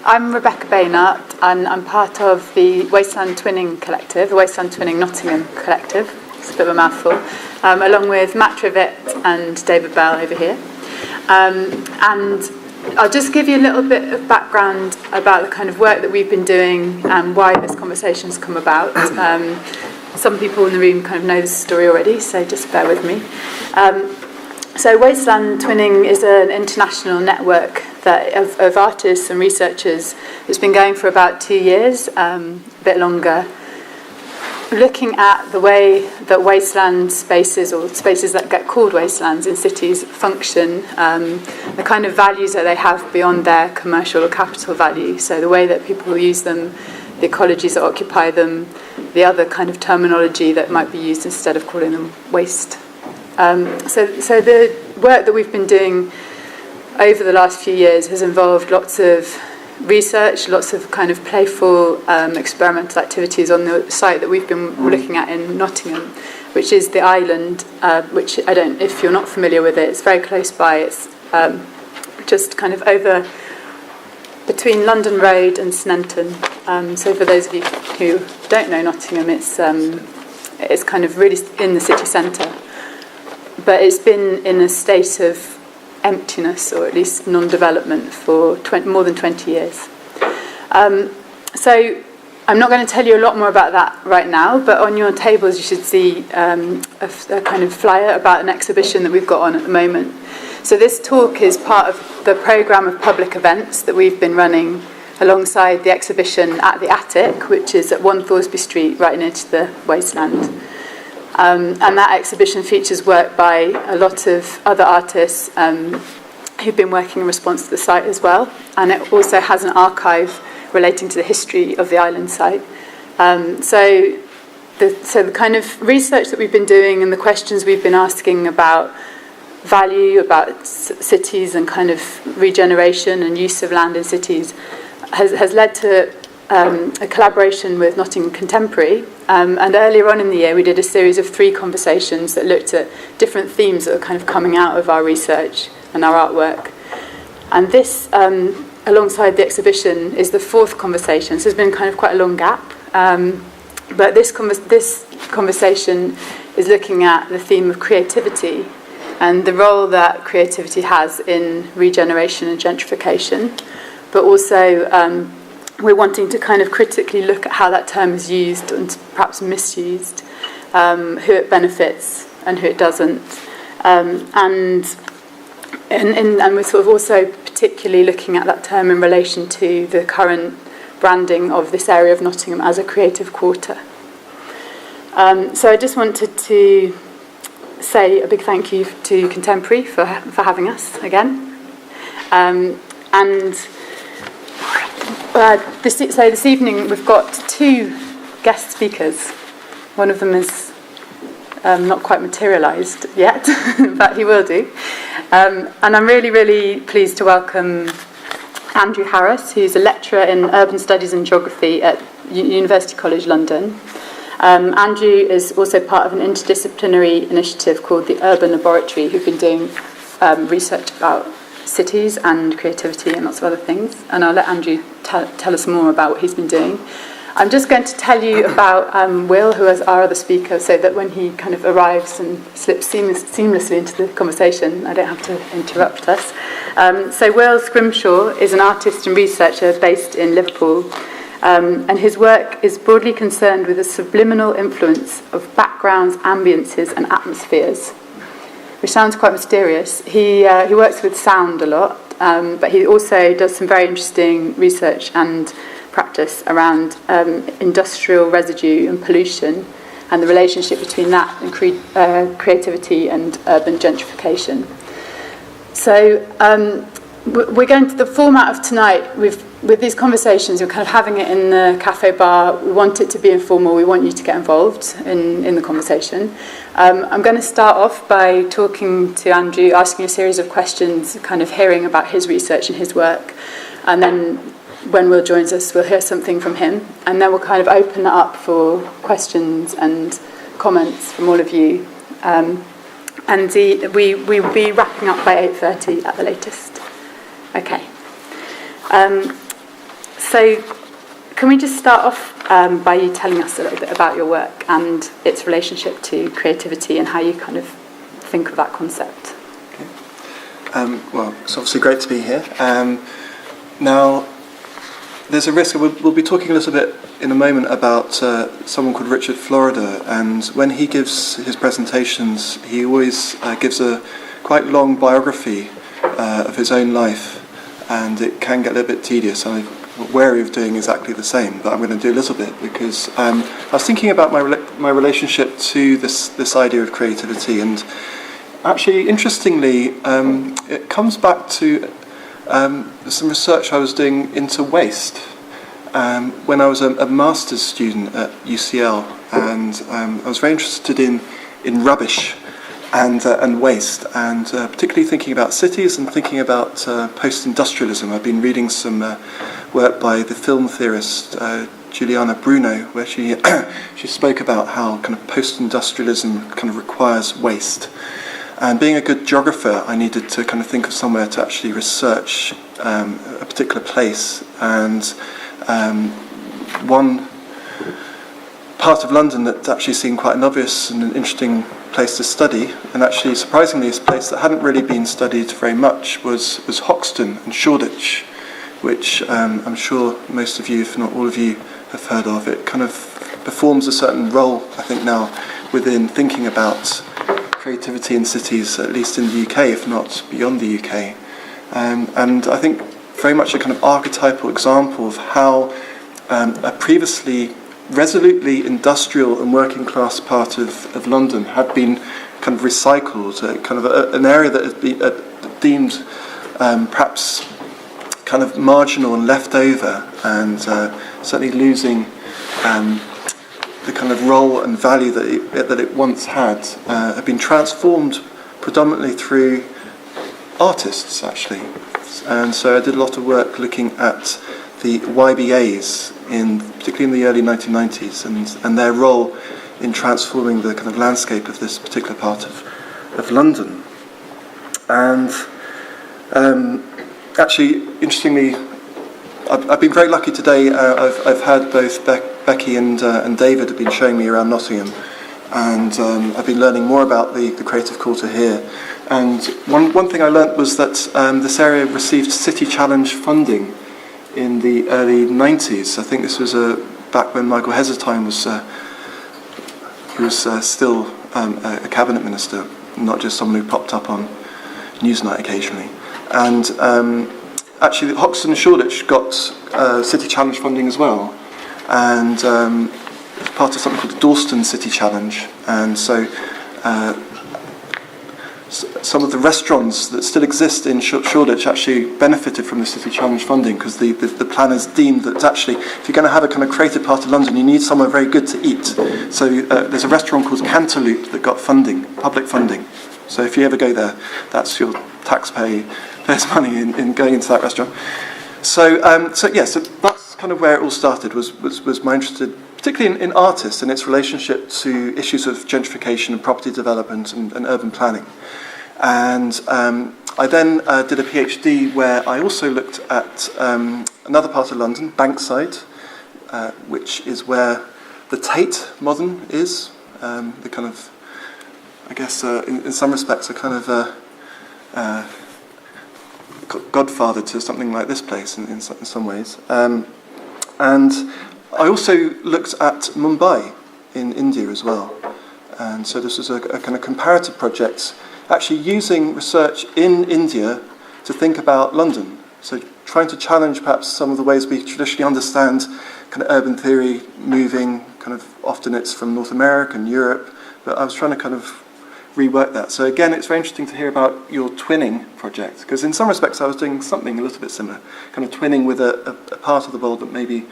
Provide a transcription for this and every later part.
I'm Rebecca Baynard, and I'm part of the Wasteland Twinning Collective, the Wasteland Twinning Nottingham Collective. It's a bit of a mouthful, along with Matt Trivett and David Bell over here. And I'll just give you a little bit of background about the kind of work that we've been doing and why this conversation's come about. Some people in the room kind of know this story already, so just bear with me. So Wasteland Twinning is an international network of artists and researchers. It's been going for about 2 years, a bit longer, looking at the way that wasteland spaces, or spaces that get called wastelands in cities, function, the kind of values that they have beyond their commercial or capital value. So the way that people use them, the ecologies that occupy them, the other kind of terminology that might be used instead of calling them waste. So the work that we've been doing over the last few years has involved lots of research, lots of kind of playful experimental activities on the site that we've been looking at in Nottingham, which is the island, which if you're not familiar with it, it's very close by. It's just kind of over between London Road and Sneinton. So for those of you who don't know Nottingham, it's kind of really in the city centre, but it's been in a state of emptiness, or at least non-development, for more than 20 years. So I'm not going to tell you a lot more about that right now, but on your tables you should see a kind of flyer about an exhibition that we've got on at the moment. So this talk is part of the programme of public events that we've been running alongside the exhibition at the Attic, which is at 1 Thoresby Street, right near to the Wasteland. And that exhibition features work by a lot of other artists who've been working in response to the site as well. And it also has an archive relating to the history of the island site. So the kind of research that we've been doing and the questions we've been asking about value, about cities and kind of regeneration and use of land in cities has led to a collaboration with Nottingham Contemporary, and earlier on in the year we did a series of 3 conversations that looked at different themes that are kind of coming out of our research and our artwork. And this, alongside the exhibition, is the 4th conversation. So there's been kind of quite a long gap, but this conversation is looking at the theme of creativity and the role that creativity has in regeneration and gentrification, but also we're wanting to kind of critically look at how that term is used and perhaps misused, who it benefits and who it doesn't. And we're sort of also particularly looking at that term in relation to the current branding of this area of Nottingham as a creative quarter. So I just wanted to say a big thank you to Contemporary for having us again. This evening we've got 2 guest speakers. One of them is not quite materialised yet, but he will do. And I'm really, really pleased to welcome Andrew Harris, who's a lecturer in urban studies and geography at University College London. Andrew is also part of an interdisciplinary initiative called the Urban Laboratory, who've been doing research about cities and creativity and lots of other things, and I'll let Andrew tell us more about what he's been doing. I'm just going to tell you about Will, who is our other speaker, so that when he kind of arrives and slips seamlessly into the conversation, I don't have to interrupt us. So Will Scrimshaw is an artist and researcher based in Liverpool, and his work is broadly concerned with the subliminal influence of backgrounds, ambiences and atmospheres, which sounds quite mysterious. He works with sound a lot, but he also does some very interesting research and practice around industrial residue and pollution and the relationship between that and creativity and urban gentrification. So we're going to the format of tonight. With these conversations, we're kind of having it in the cafe bar. We want it to be informal. We want you to get involved in the conversation. I'm going to start off by talking to Andrew, asking a series of questions, kind of hearing about his research and his work. And then when Will joins us, we'll hear something from him. And then we'll kind of open it up for questions and comments from all of you. And we will be wrapping up by 8:30 at the latest. Okay. So can we just start off by you telling us a little bit about your work and its relationship to creativity and how you kind of think of that concept? Okay. Well, it's obviously great to be here. Now, there's a risk. We'll be talking a little bit in a moment about someone called Richard Florida, and when he gives his presentations, he always gives a quite long biography of his own life, and it can get a little bit tedious. I'm wary of doing exactly the same, but I'm going to do a little bit because I was thinking about my relationship to this idea of creativity, and actually, interestingly, it comes back to some research I was doing into waste when I was a master's student at UCL, and I was very interested in rubbish and waste, and particularly thinking about cities and thinking about post-industrialism. I've been reading some work by the film theorist Juliana Bruno, where she spoke about how kind of post-industrialism kind of requires waste. And being a good geographer, I needed to kind of think of somewhere to actually research a particular place. And one part of London that actually seemed quite an obvious and an interesting place to study, and actually surprisingly a place that hadn't really been studied very much, was Hoxton and Shoreditch, which I'm sure most of you, if not all of you, have heard of. It kind of performs a certain role, I think, now within thinking about creativity in cities, at least in the UK, if not beyond the UK. And I think very much a kind of archetypal example of how a previously resolutely industrial and working class part of London had been kind of recycled, kind of an area that had been deemed perhaps kind of marginal and left over, and certainly losing the kind of role and value that it once had been transformed predominantly through artists, actually. And so I did a lot of work looking at the YBAs, particularly in the early 1990s, and their role in transforming the kind of landscape of this particular part of London. And actually, interestingly, I've been very lucky today. I've had both Becky and David have been showing me around Nottingham, and I've been learning more about the Creative Quarter here. And one thing I learnt was that this area received City Challenge funding in the early 90s. I think this was back when Michael Heseltine was still a cabinet minister, not just someone who popped up on Newsnight occasionally. And actually, Hoxton and Shoreditch got City Challenge funding as well, and it's part of something called the Dalston City Challenge. And so some of the restaurants that still exist in Shoreditch actually benefited from the City Challenge funding, because the planners deemed that actually, if you're going to have a kind of creative part of London, you need somewhere very good to eat. So there's a restaurant called Cantaloupe that got funding, public funding. So if you ever go there, that's your taxpayers' money in going into that restaurant. So that's kind of where it all started. Was my interest, particularly in artists and its relationship to issues of gentrification and property development and urban planning. And I then did a PhD where I also looked at another part of London, Bankside, which is where the Tate Modern is. The kind of, I guess, in some respects, a kind of godfather to something like this place in some ways. And I also looked at Mumbai in India as well. And so this was a kind of comparative project, actually using research in India to think about London. So trying to challenge perhaps some of the ways we traditionally understand kind of urban theory moving, kind of often it's from North America and Europe, but I was trying to kind of rework that. So again, it's very interesting to hear about your twinning project, because in some respects I was doing something a little bit similar, kind of twinning with a part of the world that maybe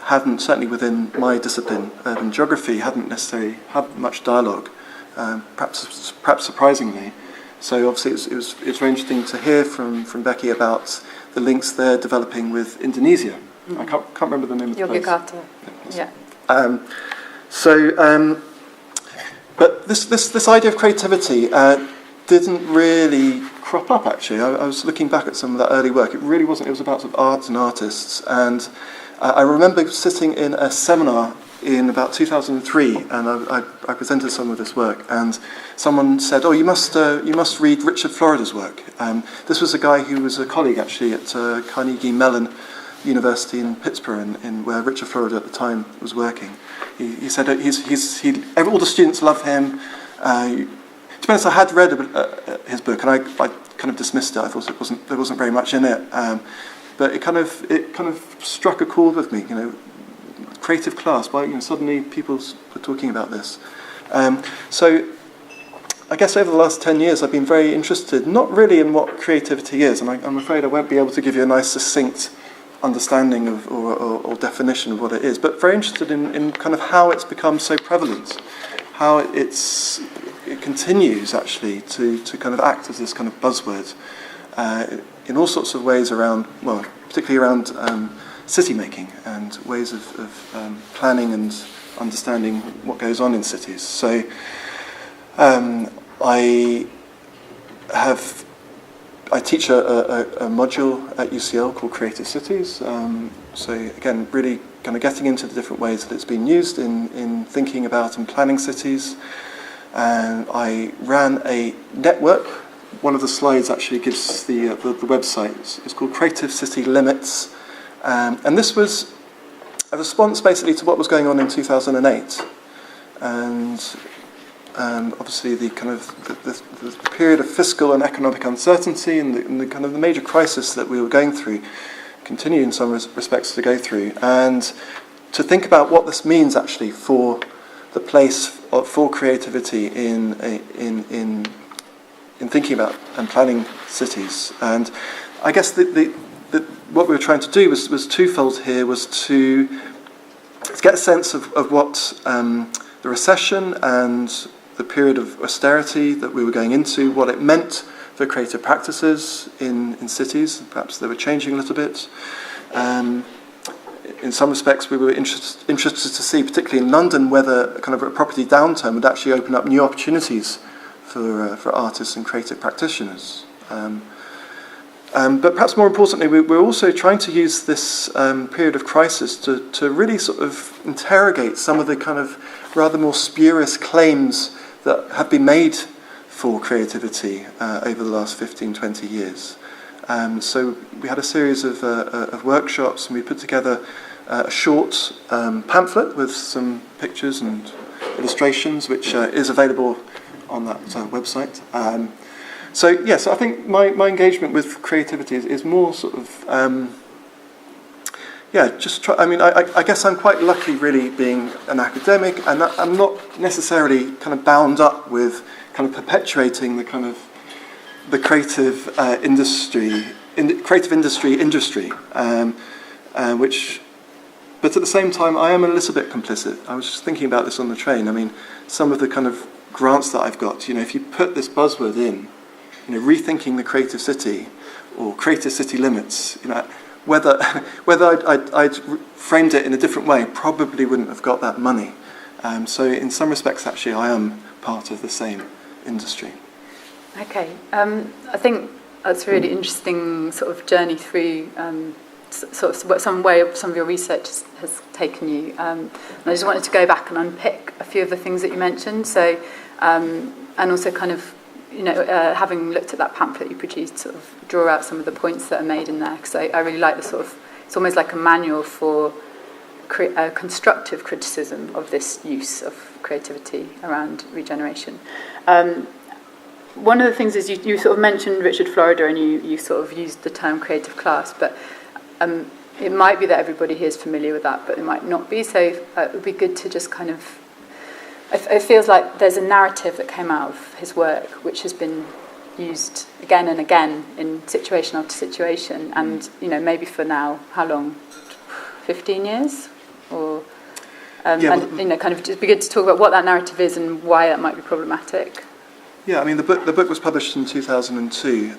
hadn't, certainly within my discipline, urban geography, hadn't necessarily had much dialogue, perhaps surprisingly. So obviously it's very interesting to hear from Becky about the links they're developing with Indonesia. Mm-hmm. I can't remember the name of the place. Yogyakarta. Yeah. But this idea of creativity didn't really crop up, actually. I was looking back at some of that early work. It really wasn't. It was about sort of art and artists. And I remember sitting in a seminar in about 2003, and I presented some of this work, and someone said, "Oh, you must read Richard Florida's work." This was a guy who was a colleague, actually, at Carnegie Mellon University in Pittsburgh, in where Richard Florida at the time was working. He said that all the students love him. To be honest, I had read his book, and I kind of dismissed it. I thought there wasn't very much in it, but it kind of struck a chord with me. Creative class. Why suddenly people were talking about this? So I guess over the last 10 years, I've been very interested, not really in what creativity is, and I'm afraid I won't be able to give you a nice, succinct understanding of or definition of what it is, but very interested in kind of how it's become so prevalent, how it continues actually to kind of act as this kind of buzzword in all sorts of ways around, well, particularly around city making and ways of planning and understanding what goes on in cities. So I teach a module at UCL called Creative Cities. So again, really kind of getting into the different ways that it's been used in thinking about and planning cities. And I ran a network. One of the slides actually gives the website. It's called Creative City Limits. And this was a response basically to what was going on in 2008. And obviously the kind of the period of fiscal and economic uncertainty and the kind of the major crisis that we were going through, continue in some respects to go through, and to think about what this means actually for the place for creativity in thinking about and planning cities. And I guess what we were trying to do was twofold here, was to get a sense of what the recession and the period of austerity that we were going into, what it meant for creative practices in cities. Perhaps they were changing a little bit. In some respects, we were interested to see, particularly in London, whether kind of a property downturn would actually open up new opportunities for artists and creative practitioners. But perhaps more importantly, we're also trying to use this period of crisis to really sort of interrogate some of the kind of rather more spurious claims that have been made for creativity over the last 15, 20 years. So we had a series of workshops, and we put together a short pamphlet with some pictures and illustrations, which is available on that website. So I think my engagement with creativity is more sort of, I guess I'm quite lucky really being an academic, and I'm not necessarily kind of bound up with kind of perpetuating the kind of the creative industry, which, but at the same time, I am a little bit complicit. I was just thinking about this on the train. I mean, some of the kind of grants that I've got, if you put this buzzword in, rethinking the creative city or creative city limits, whether I'd framed it in a different way, probably wouldn't have got that money. So in some respects, actually, I am part of the same industry. Okay, I think that's a really interesting sort of journey through sort of some of your research has taken you. And I just wanted to go back and unpick a few of the things that you mentioned. So, and also kind of, having looked at that pamphlet you produced, sort of draw out some of the points that are made in there. Because I really like the sort of, it's almost like a manual for constructive criticism of this use of creativity around regeneration. One of the things is you sort of mentioned Richard Florida, and you sort of used the term creative class, but it might be that everybody here is familiar with that, but it might not be. So it would be good to just kind of, it feels like there's a narrative that came out of his work which has been used again and again in situation after situation, and maybe for now, how long? 15 years? Or kind of just be good to talk about what that narrative is and why that might be problematic. Yeah, I mean, the book was published in 2002.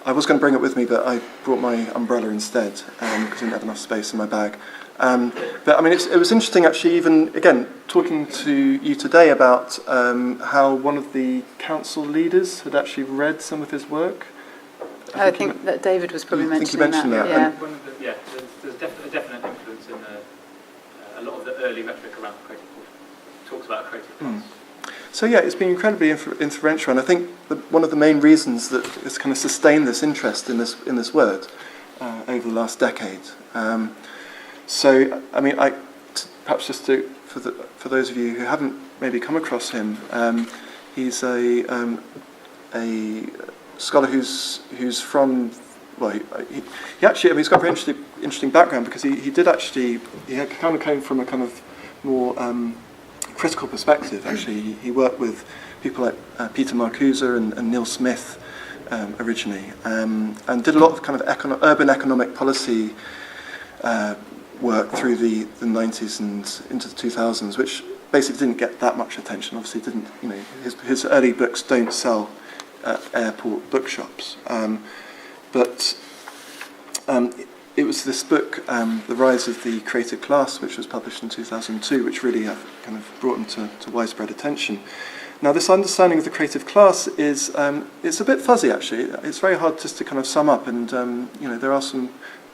I was going to bring it with me, but I brought my umbrella instead because I didn't have enough space in my bag. But I mean, it was interesting actually, even again talking to you today about how one of the council leaders had actually read some of his work. I think that David was probably mentioning that. Yeah. There's a definite influence in a lot of the early rhetoric around creative talks about creative class. So yeah, it's been incredibly influential, and I think one of the main reasons that it's kind of sustained this interest in this word over the last decade. So I mean, perhaps just for those of you who haven't maybe come across him, he's a scholar who's from. Well, he actually, I mean, he's got a very interesting background because he kind of came from a kind of more critical perspective. Actually, he worked with people like Peter Marcuse and Neil Smith originally, and did a lot of kind of urban economic policy work through the 90s and into the 2000s, which basically didn't get that much attention. Obviously, didn't, you know, his early books don't sell at airport bookshops. But it was this book, The Rise of the Creative Class, which was published in 2002, which really kind of brought him to widespread attention. Now, this understanding of the creative class is it's a bit fuzzy, actually. It's very hard just to kind of sum up, and you know, there are some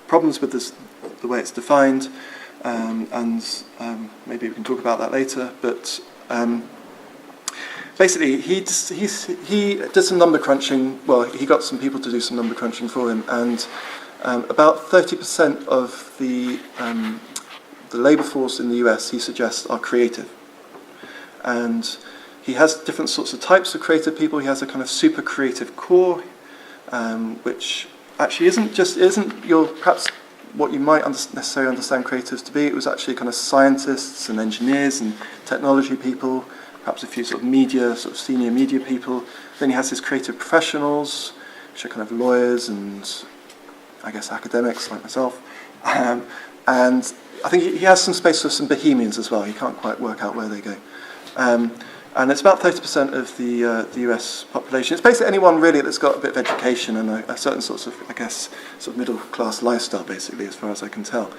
problems with this, the way it's defined, and maybe we can talk about that later. But basically, he did some number crunching. Well, he got some people to do some number crunching for him, and about 30% of the labour force in the US, he suggests, are creative. And he has different sorts of types of creative people. He has a kind of super creative core, which actually isn't your perhaps what you might necessarily understand creatives to be. It was actually kind of scientists and engineers and technology people, perhaps a few sort of senior media people. Then he has his creative professionals, which are kind of lawyers and I guess academics like myself. And I think he has some space for some bohemians as well. He can't quite work out where they go. And it's about 30% of the US population. It's basically anyone really that's got a bit of education and a certain sorts of, I guess, sort of middle class lifestyle, basically, as far as I can tell.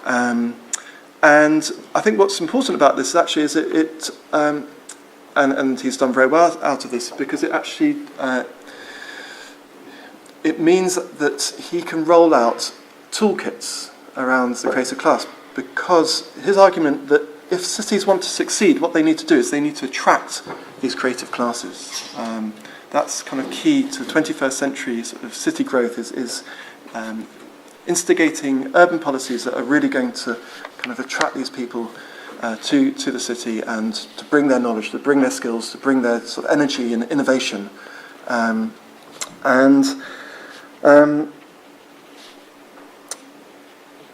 And I think what's important about this actually is and he's done very well out of this, because it actually it means that he can roll out toolkits around the creative class, because his argument that if cities want to succeed, what they need to do is they need to attract these creative classes. That's kind of key to 21st century sort of city growth, is instigating urban policies that are really going to kind of attract these people to the city, and to bring their knowledge, to bring their skills, to bring their sort of energy and innovation.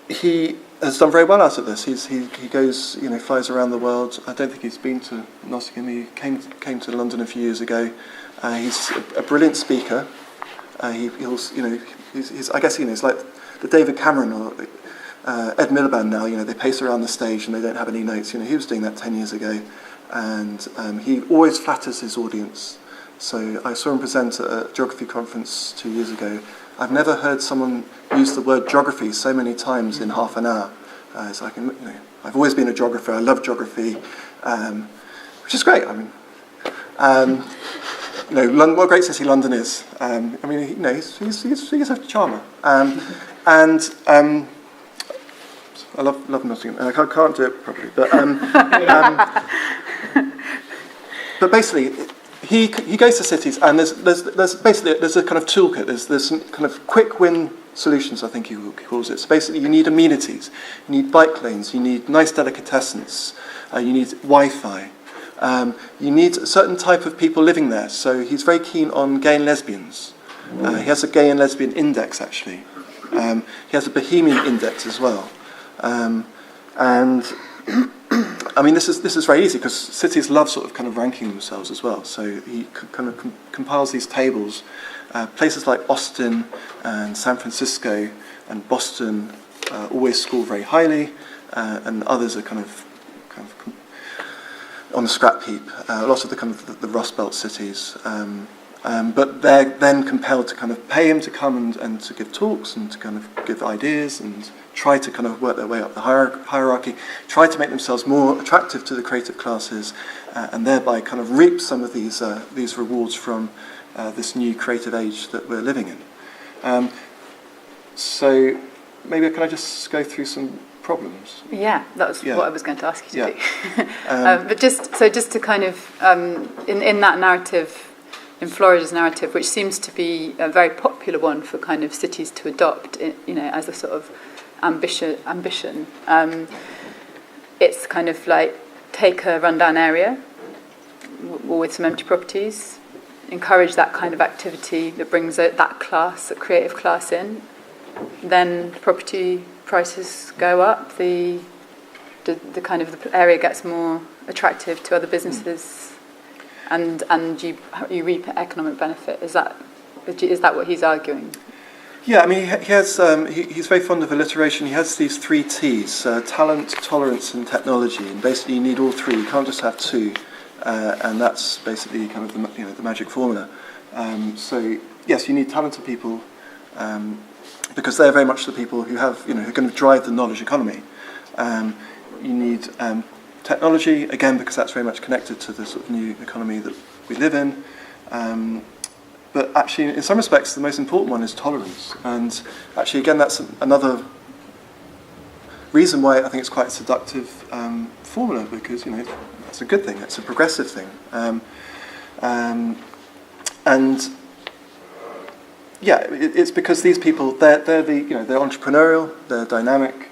He has done very well out of this. He goes, flies around the world. I don't think he's been to Nottingham. He came to London a few years ago. He's a brilliant speaker. He's I guess it's like the David Cameron or Ed Miliband now. They pace around the stage and they don't have any notes. He was doing that 10 years ago, and he always flatters his audience. So I saw him present at a geography conference 2 years ago. I've never heard someone use the word geography so many times in half an hour. So I've always been a geographer. I love geography, which is great. London, what a great city London is. He's a charmer. I love Nottingham, and I can't do it properly. But basically, he goes to cities, and there's a kind of toolkit. There's some kind of quick win solutions, I think he calls it. So basically, you need amenities, you need bike lanes, you need nice delicatessens, you need Wi-Fi, you need a certain type of people living there. So he's very keen on gay and lesbians. He has a gay and lesbian index, actually. He has a bohemian index as well. This is very easy because cities love sort of kind of ranking themselves as well. So he kind of compiles these tables. Places like Austin and San Francisco and Boston always score very highly, and others are kind of on the scrap heap. Lots of the kind of the Rust Belt cities, But they're then compelled to kind of pay him to come and to give talks and to kind of give ideas and try to kind of work their way up the hierarchy, try to make themselves more attractive to the creative classes, and thereby kind of reap some of these rewards from this new creative age that we're living in. So maybe can I just go through some problems? Yeah, that was what I was going to ask you to do. But just to kind of in that narrative, in Florida's narrative, which seems to be a very popular one for kind of cities to adopt, as a sort of ambition. It's kind of like take a rundown area with some empty properties, encourage that kind of activity that brings that class, a creative class in. Then property prices go up. The kind of the area gets more attractive to other businesses, and you reap economic benefit. Is that what he's arguing? Yeah, I mean, he has. He's very fond of alliteration. He has these 3 T's: talent, tolerance, and technology. And basically, you need all 3. You can't just have 2. And that's basically kind of the magic formula. So yes, you need talented people, because they're very much the people who have who are going to drive the knowledge economy. You need technology, again, because that's very much connected to the sort of new economy that we live in. But actually, in some respects, the most important one is tolerance. And actually, again, that's another reason why I think it's quite a seductive formula, because it's a good thing, it's a progressive thing. It's because these people, they're entrepreneurial, they're dynamic,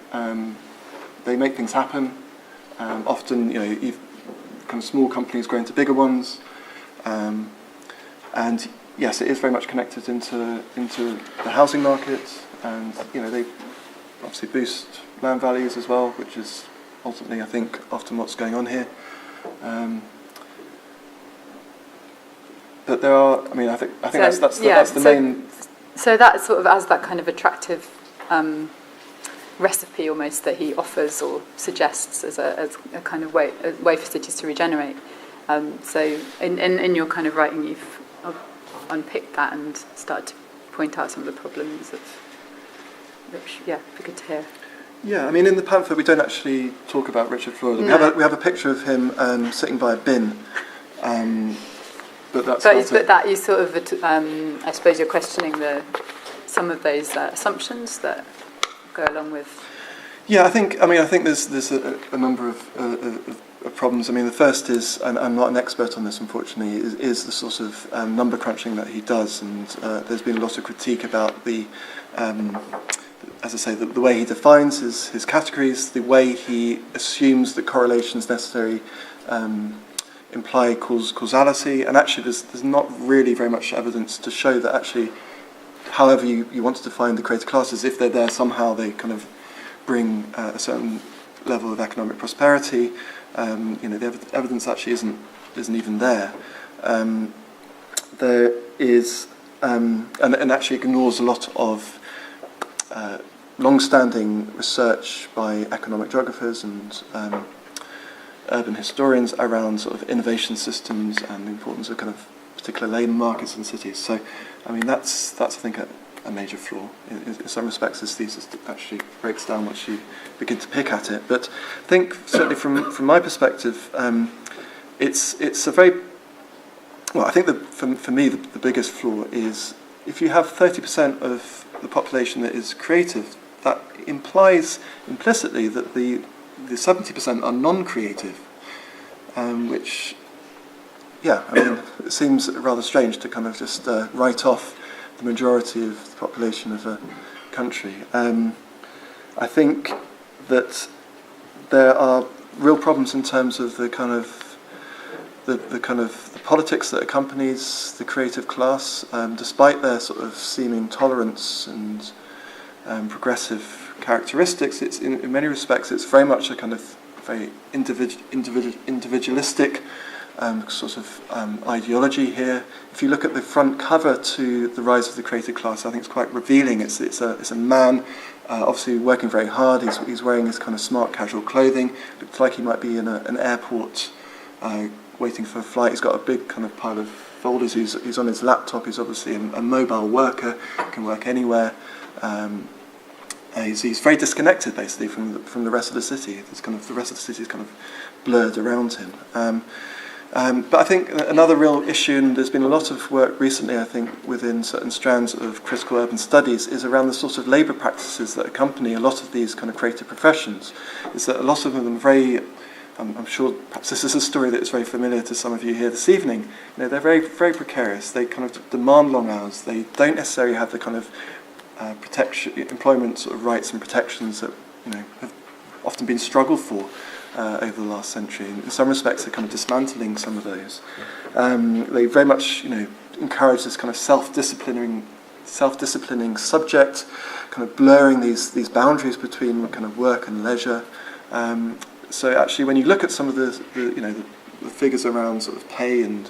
they make things happen. Often, kind of small companies grow into bigger ones, and yes, it is very much connected into the housing market, and they obviously boost land values as well, which is ultimately, I think, often what's going on here. But there are, I mean, I think that's the main. So that sort of as that kind of attractive recipe almost that he offers or suggests as a kind of way for cities to regenerate. So in your kind of writing, you've unpicked that and started to point out some of the problems which it'd be good to hear. Yeah, I mean, in the pamphlet we don't actually talk about Richard Florida. No. We have a picture of him sitting by a bin. But that you sort of, I suppose you're questioning some of those assumptions that go along with. Yeah, I think there's a number of problems. I mean, the first is, and I'm not an expert on this, unfortunately, is the sort of number crunching that he does, and there's been a lot of critique about the, as I say, the way he defines his categories, the way he assumes that correlations necessary imply causality, and actually there's not really very much evidence to show that actually, however you want to define the creative classes, if they're there somehow they kind of bring a certain level of economic prosperity. The evidence actually isn't even there. There is and actually ignores a lot of long-standing research by economic geographers and urban historians around sort of innovation systems and the importance of kind of particular labour markets in cities. So, I mean, that's I think a major flaw. In some respects, this thesis actually breaks down once you begin to pick at it. But I think certainly from my perspective, it's a very well. I think that for me the biggest flaw is if you have 30% of the population that is creative, that implies implicitly that the 70% are non-creative, which, I mean, it seems rather strange to kind of just write off the majority of the population of a country. I think that there are real problems in terms of the kind of the politics that accompanies the creative class, despite their sort of seeming tolerance and progressive characteristics. It's in many respects it's very much a kind of very individualistic sort of ideology here. If you look at the front cover to The Rise of the Creative Class, I think it's quite revealing. It's a man obviously working very hard. He's wearing his kind of smart casual clothing. Looks like he might be in an airport waiting for a flight. He's got a big kind of pile of folders, who's on his laptop, who's obviously a mobile worker, can work anywhere. He's very disconnected basically from the rest of the city. There's kind of the rest of the city is kind of blurred around him. But I think another real issue, and there's been a lot of work recently, I think, within certain strands of critical urban studies, is around the sort of labour practices that accompany a lot of these kind of creative professions. Is that a lot of them are very, I'm sure perhaps this is a story that is very familiar to some of you here this evening. You know, they're very, very precarious. They kind of demand long hours. They don't necessarily have the kind of employment sort of rights and protections that, you know, have often been struggled for over the last century. In some respects, they're kind of dismantling some of those. They very much, you know, encourage this kind of self-disciplining subject, kind of blurring these boundaries between kind of work and leisure. So actually, when you look at some of the figures around sort of pay and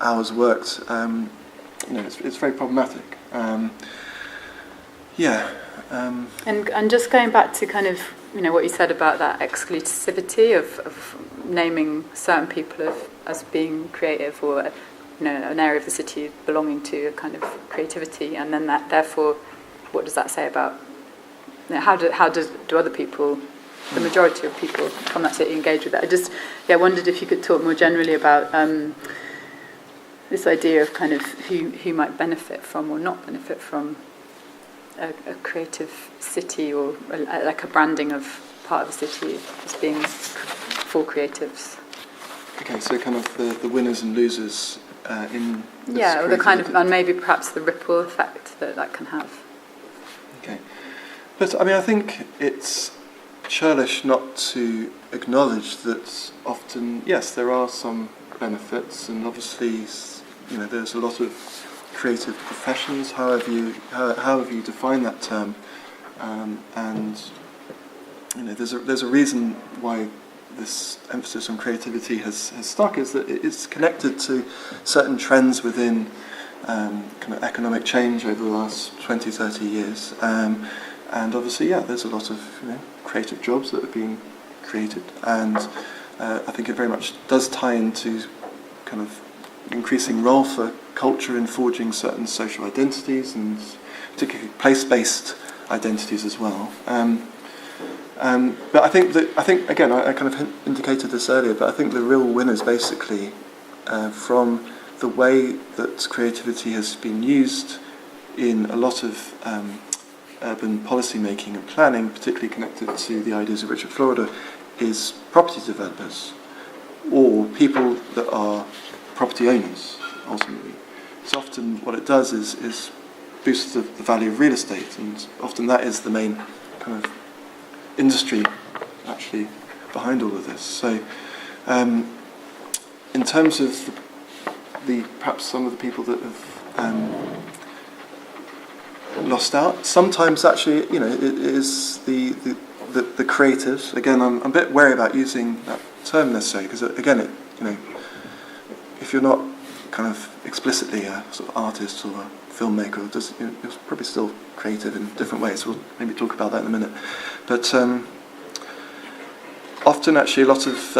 hours worked, you know, it's very problematic. And just going back to kind of, you know, what you said about that exclusivity of naming certain people as being creative, or, you know, an area of the city belonging to a kind of creativity, and then that, therefore, what does that say about, you know, how do other people, the majority of people from that city, engage with that? I just wondered if you could talk more generally about this idea of kind of who might benefit from or not benefit from a creative city, or like a branding of part of the city as being for creatives. Okay, so kind of the winners and losers in this, yeah, or the kind of, and maybe perhaps the ripple effect that can have. Okay, but I mean, I think it's churlish not to acknowledge that often, yes, there are some benefits, and obviously, you know, there's a lot of creative professions, however you define that term, and, you know, there's a reason why this emphasis on creativity has stuck, is that it's connected to certain trends within kind of economic change over the last 20, 30 years, and obviously, yeah, there's a lot of, you know, creative jobs that are being created, and I think it very much does tie into kind of increasing role for culture in forging certain social identities, and particularly place-based identities as well. But I think again, I kind of indicated this earlier, but I think the real winners basically from the way that creativity has been used in a lot of urban policy making and planning, particularly connected to the ideas of Richard Florida, is property developers or people that are property owners, ultimately. So often what it does is boost the value of real estate, and often that is the main kind of industry actually behind all of this. So in terms of the perhaps some of the people that have lost out, sometimes actually, you know, it is the creatives. Again, I'm a bit wary about using that term necessarily, because again, it, you know, if you're not kind of explicitly a sort of artist or a filmmaker, you're probably still creative in different ways. We'll maybe talk about that in a minute. But often actually a lot of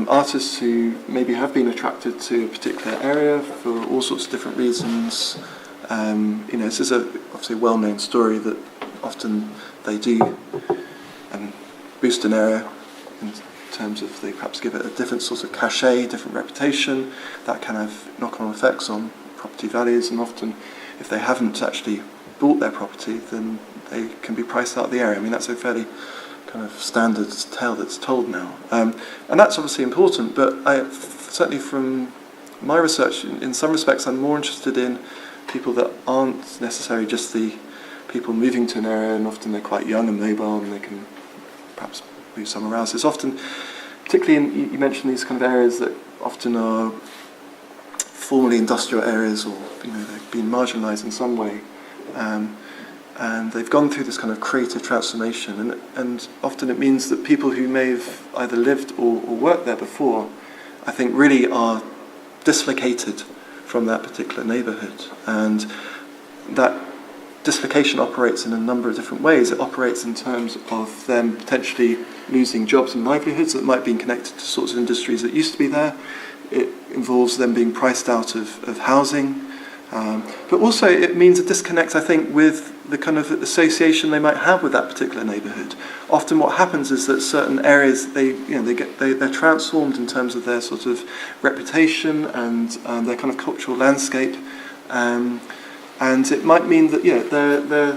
artists who maybe have been attracted to a particular area for all sorts of different reasons, you know, this is obviously a well-known story that often they do boost an area in terms of they perhaps give it a different sort of cachet, different reputation, that can have knock-on effects on property values, and often if they haven't actually bought their property, then they can be priced out of the area. I mean, that's a fairly kind of standard tale that's told now. And that's obviously important, but certainly from my research, in some respects, I'm more interested in people that aren't necessarily just the people moving to an area, and often they're quite young and mobile, and they can perhaps move somewhere else. It's often, particularly you mentioned these kind of areas that often are formerly industrial areas, or, you know, they've been marginalised in some way, and they've gone through this kind of creative transformation, and often it means that people who may have either lived or worked there before, I think, really are dislocated from that particular neighbourhood, and that dislocation operates in a number of different ways. It operates in terms of them potentially losing jobs and livelihoods that might be connected to sorts of industries that used to be there. It involves them being priced out of housing. But also it means a disconnect, I think, with the kind of association they might have with that particular neighbourhood. Often what happens is that certain areas, they're transformed in terms of their sort of reputation and their kind of cultural landscape. And it might mean that their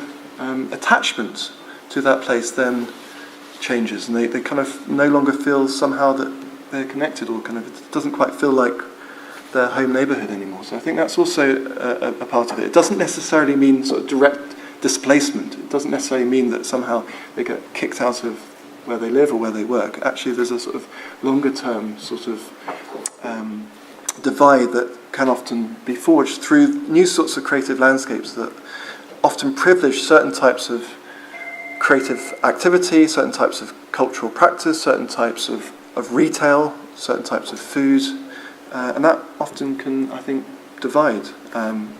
attachment to that place then changes, and they kind of no longer feel somehow that they're connected, or kind of it doesn't quite feel like their home neighbourhood anymore. So I think that's also a part of it. It doesn't necessarily mean sort of direct displacement. It doesn't necessarily mean that somehow they get kicked out of where they live or where they work. Actually, there's a sort of longer term sort of divide that can often be forged through new sorts of creative landscapes that often privilege certain types of creative activity, certain types of cultural practice, certain types of retail, certain types of food, and that often can, I think, divide,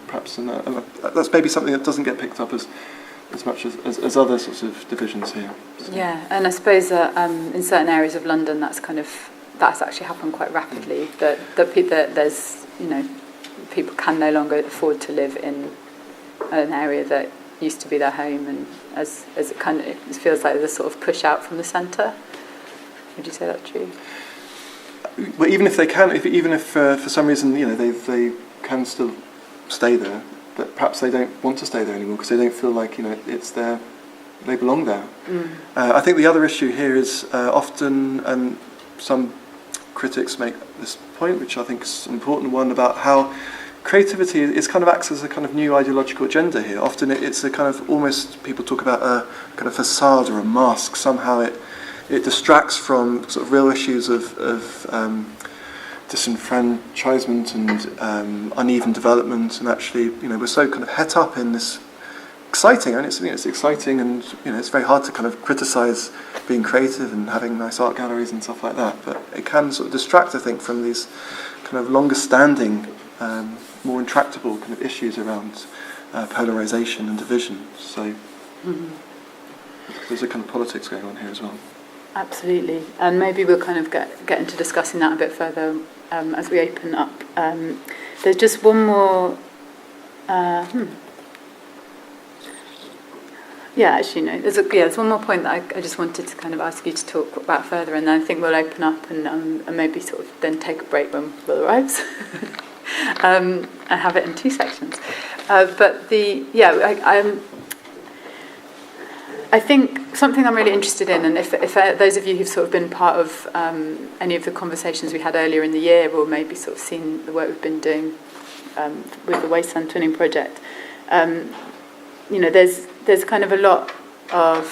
perhaps, and that's maybe something that doesn't get picked up as much as other sorts of divisions here. So. Yeah, and I suppose that in certain areas of London, that's actually happened quite rapidly. That there's people can no longer afford to live in an area that used to be their home, and as it feels like there's a sort of push out from the centre. Would you say that's true? Well, even if they can, even if for some reason they can still stay there, but perhaps they don't want to stay there anymore because they don't feel like it's their, they belong there. I think the other issue here is often, and some critics make this point, which I think is an important one, about how creativity is kind of acts as a kind of new ideological agenda here. Often it's a kind of almost, people talk about a kind of facade or a mask. Somehow it distracts from sort of real issues of disenfranchisement and uneven development, and actually we're so kind of het up in this exciting, and it's exciting, and it's very hard to kind of criticise being creative and having nice art galleries and stuff like that, but it can sort of distract, I think, from these kind of longer standing more intractable kind of issues around polarisation and division. So there's a kind of politics going on here as well. Absolutely, and maybe we'll kind of get into discussing that a bit further as we open up. There's just one more. Yeah, actually, no. There's one more point that I just wanted to kind of ask you to talk about further, and then I think we'll open up and maybe sort of then take a break when Will arrives, and have it in two sections. I think something I'm really interested in, and if those of you who've sort of been part of any of the conversations we had earlier in the year, or maybe sort of seen the work we've been doing with the Wasteland Twinning project, there's kind of a lot of.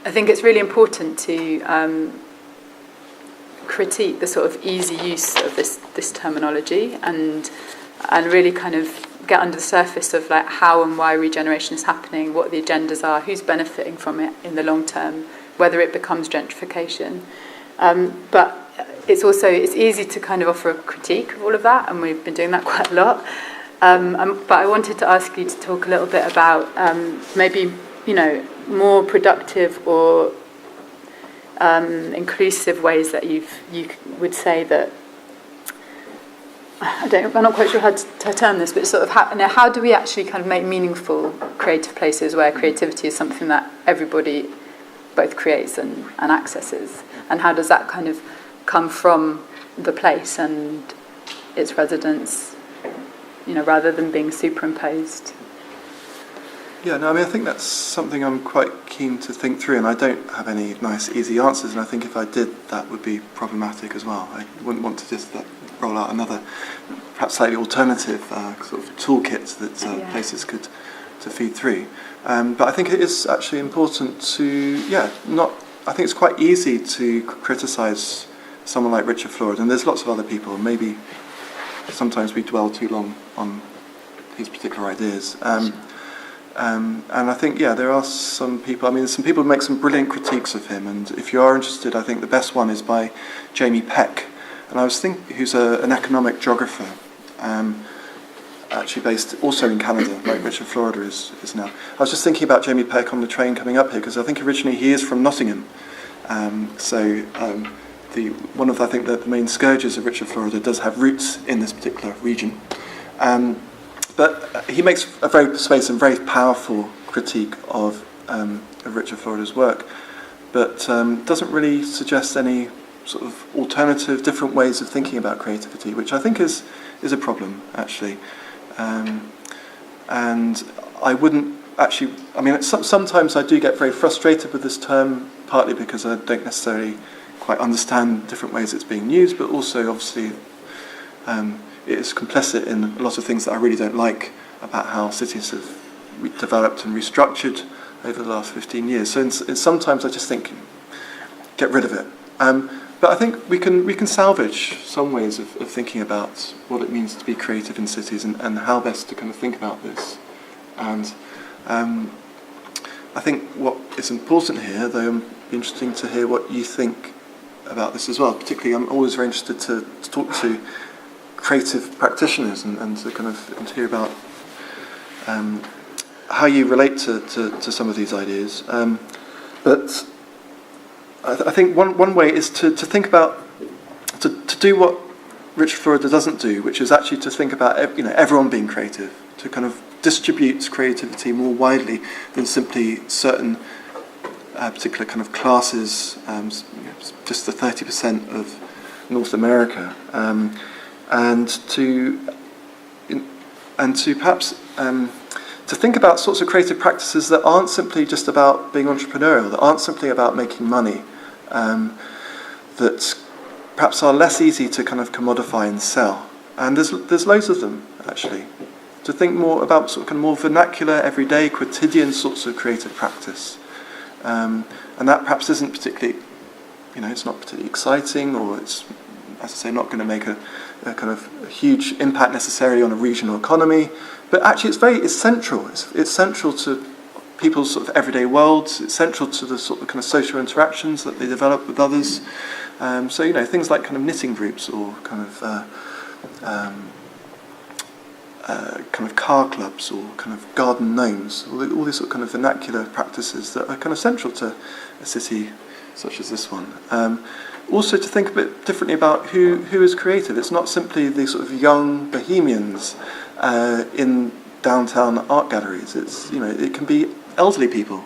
I think it's really important to critique the sort of easy use of this terminology and really kind of get under the surface of like how and why regeneration is happening, what the agendas are, who's benefiting from it in the long term, whether it becomes gentrification. But it's easy to kind of offer a critique of all of that, and we've been doing that quite a lot. But I wanted to ask you to talk a little bit about maybe more productive or inclusive ways that you would say that. I'm not quite sure how to term this, but sort of how do we actually kind of make meaningful creative places where creativity is something that everybody both creates and accesses, and how does that kind of come from the place and its residents, rather than being superimposed? Yeah, no, I mean, I think that's something I'm quite keen to think through, and I don't have any nice, easy answers, and I think if I did, that would be problematic as well. I wouldn't want to just roll out another, perhaps slightly alternative sort of toolkit that places could to feed through. But I think it is actually important to, I think it's quite easy to criticise someone like Richard Florida, and there's lots of other people, maybe sometimes we dwell too long on his particular ideas. And I think, there are some people, some people make some brilliant critiques of him, and if you are interested, I think the best one is by Jamie Peck, and I was thinking, who's an economic geographer, actually based also in Canada, like Richard Florida is now. I was just thinking about Jamie Peck on the train coming up here, because I think originally he is from Nottingham, so one of, I think, the main scourges of Richard Florida does have roots in this particular region. But he makes a very persuasive, very powerful critique of Richard Florida's work, but doesn't really suggest any sort of alternative, different ways of thinking about creativity, which I think is a problem, actually. And I wouldn't actually, I mean, sometimes I do get very frustrated with this term, partly because I don't necessarily quite understand different ways it's being used, but also, obviously, it is complicit in a lot of things that I really don't like about how cities have developed and restructured over the last 15 years. So sometimes I just think, get rid of it. But I think we can salvage some ways of thinking about what it means to be creative in cities and how best to kind of think about this. And I think what is important here, though, it'd be interesting to hear what you think about this as well. Particularly, I'm always very interested to talk to creative practitioners and to kind of and to hear about how you relate to some of these ideas. But I think one way is to think about, to do what Richard Florida doesn't do, which is actually to think about everyone being creative, to kind of distribute creativity more widely than simply certain particular kind of classes, just the 30% of North America, and to perhaps to think about sorts of creative practices that aren't simply just about being entrepreneurial, that aren't simply about making money, that perhaps are less easy to kind of commodify and sell. And there's loads of them, actually. To think more about sort of kind of more vernacular, everyday, quotidian sorts of creative practice. And that perhaps isn't particularly, it's not particularly exciting, or it's, as I say, not going to make a kind of a huge impact necessarily on a regional economy. But actually it's central. It's central to people's sort of everyday worlds. It's central to the sort of kind of social interactions that they develop with others. So, things like kind of knitting groups or kind of car clubs or kind of garden gnomes, all these sort of kind of vernacular practices that are kind of central to a city such as this one. Also to think a bit differently about who is creative. It's not simply the sort of young bohemians in downtown art galleries. It's it can be elderly people.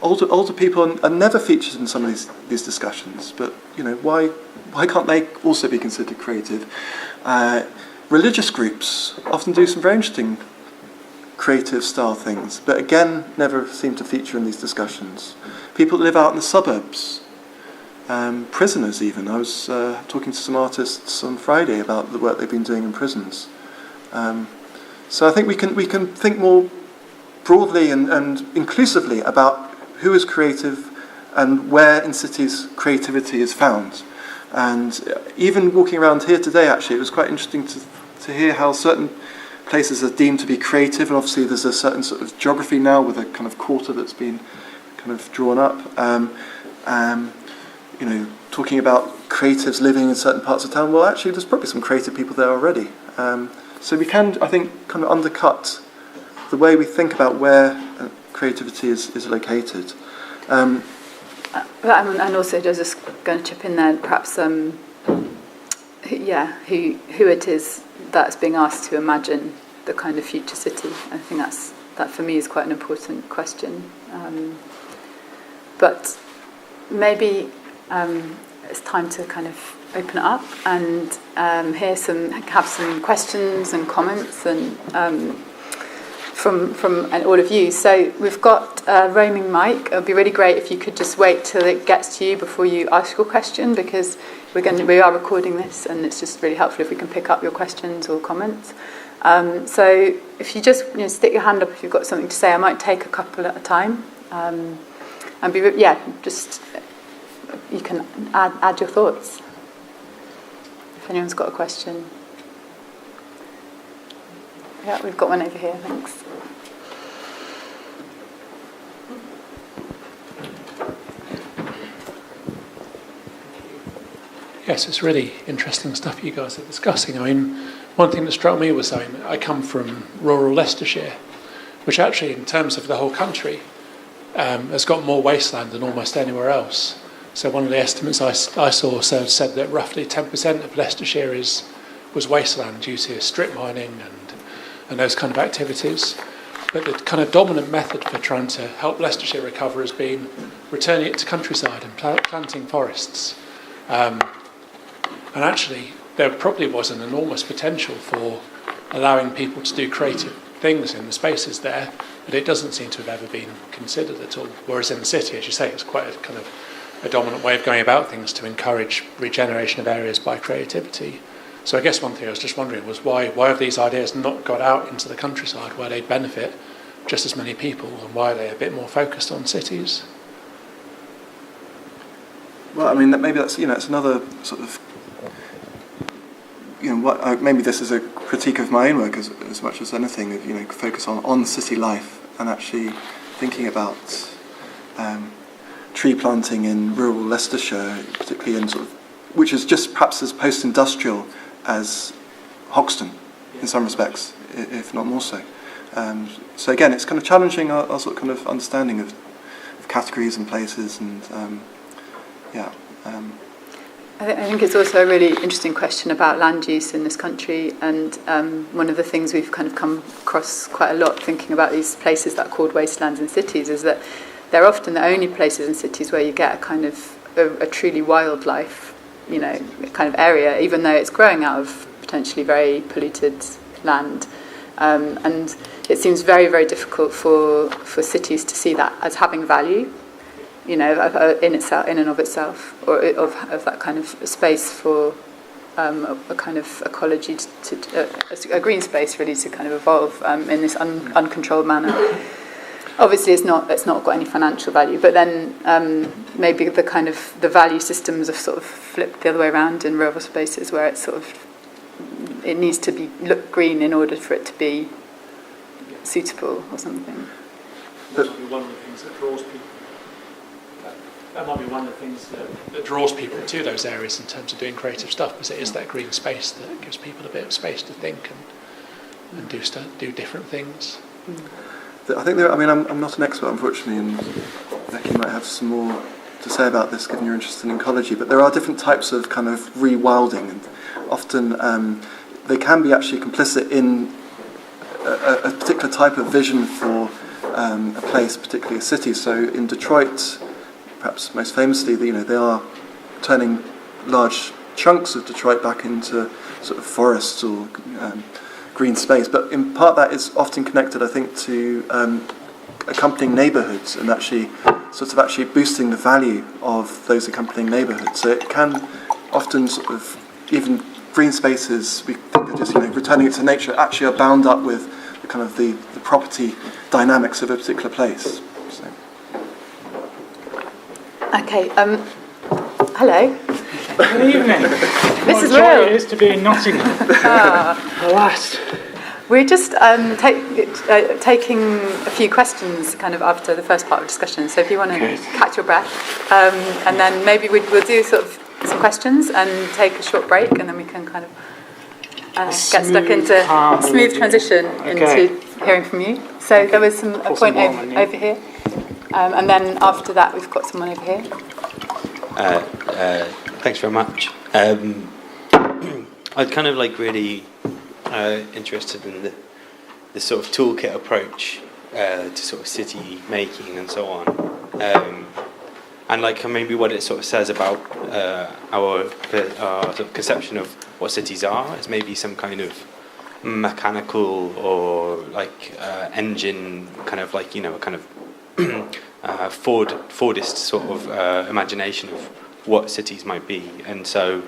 Older people are never featured in some of these discussions. But why can't they also be considered creative? Religious groups often do some very interesting creative style things, but again never seem to feature in these discussions. People that live out in the suburbs. Prisoners even. I was talking to some artists on Friday about the work they've been doing in prisons. So I think we can think more broadly and inclusively about who is creative and where in cities creativity is found. And even walking around here today, actually, it was quite interesting to hear how certain places are deemed to be creative, and obviously there's a certain sort of geography now with a kind of quarter that's been kind of drawn up. Talking about creatives living in certain parts of town, well, actually, there's probably some creative people there already. So we can, I think, kind of undercut the way we think about where creativity is located. And also, just going to chip in there, perhaps, who it is that's being asked to imagine the kind of future city. I think that for me is quite an important question. But maybe it's time to kind of open it up and have some questions and comments and from all of you. So we've got a roaming mic. It would be really great if you could just wait till it gets to you before you ask your question, because we are recording this, and it's just really helpful if we can pick up your questions or comments. So if you just stick your hand up if you've got something to say. I might take a couple at a time, and you can add your thoughts if anyone's got a question. Yeah, we've got one over here. Thanks. Yes, it's really interesting stuff you guys are discussing. I mean, one thing that struck me was, I come from rural Leicestershire, which actually, in terms of the whole country, has got more wasteland than almost anywhere else. So one of the estimates I saw said that roughly 10% of Leicestershire was wasteland due to strip mining and those kind of activities. But the kind of dominant method for trying to help Leicestershire recover has been returning it to countryside and planting forests. And actually, there probably was an enormous potential for allowing people to do creative things in the spaces there, but it doesn't seem to have ever been considered at all. Whereas in the city, as you say, it's quite a kind of a dominant way of going about things to encourage regeneration of areas by creativity. So I guess one thing I was just wondering was why have these ideas not got out into the countryside where they'd benefit just as many people, and why are they a bit more focused on cities? Well, I mean, maybe that's it's another sort of maybe this is a critique of my own work as much as anything, of focus on city life and actually thinking about tree planting in rural Leicestershire, particularly in which is just perhaps as post-industrial as Hoxton in some respects, if not more so. So again, it's kind of challenging our sort of kind of understanding of categories and places, and I think it's also a really interesting question about land use in this country, and one of the things we've kind of come across quite a lot thinking about these places that are called wastelands in cities is that they're often the only places in cities where you get a kind of a truly wildlife, kind of area, even though it's growing out of potentially very polluted land. And it seems very, very difficult for cities to see that as having value, in and of itself, or of that kind of space for a kind of ecology a green space really to kind of evolve in this uncontrolled manner. Obviously, it's not got any financial value, but then maybe the value systems have sort of flipped the other way around in rural spaces, where it needs to look green in order for it to be suitable or something. That might be one of the things that draws people. That might be one of the things that draws people to those areas in terms of doing creative stuff, because it is that green space that gives people a bit of space to think and do different things. I think I'm not an expert, unfortunately, and Becky might have some more to say about this, given you're interested in ecology, but there are different types of kind of rewilding, and often they can be actually complicit in a particular type of vision for a place, particularly a city. So in Detroit, perhaps most famously, they are turning large chunks of Detroit back into sort of forests or green space, but in part that is often connected, I think, to accompanying neighbourhoods and actually boosting the value of those accompanying neighbourhoods. So it can often sort of, even green spaces, we think are just returning it to nature, actually are bound up with the kind of the property dynamics of a particular place. So. Okay. Hello. Good evening. This is joy real. it is to be in Nottingham. Alas. We're just taking a few questions kind of after the first part of the discussion. So if you want to catch your breath, and then maybe we'll do sort of some questions and take a short break, and then we can kind of get stuck into smooth transition into hearing from you. So there was a point over here, and then after that we've got someone over here. Thanks very much. I'd kind of really interested in the sort of toolkit approach to sort of city making and so on, and maybe what it sort of says about our sort of conception of what cities are as maybe some kind of mechanical or engine kind of a kind of Fordist sort of imagination of what cities might be, and so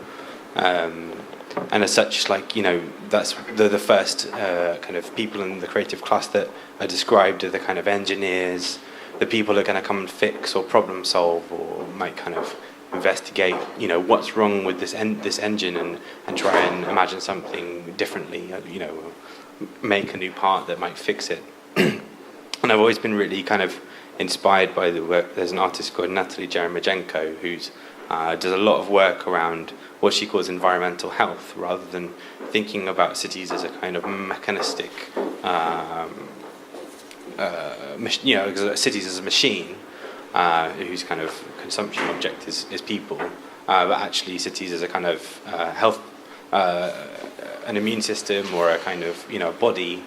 and as such that's the first kind of people in the creative class that are described are the kind of engineers, the people who are going to come and fix or problem solve or might kind of investigate what's wrong with this engine and try and imagine something differently, make a new part that might fix it. And I've always been really kind of inspired by the work. There's an artist called Natalie Jeremijenko who's does a lot of work around what she calls environmental health, rather than thinking about cities as a kind of mechanistic, cities as a machine. whose kind of consumption object is people, but actually cities as a kind of health, an immune system or a kind of body,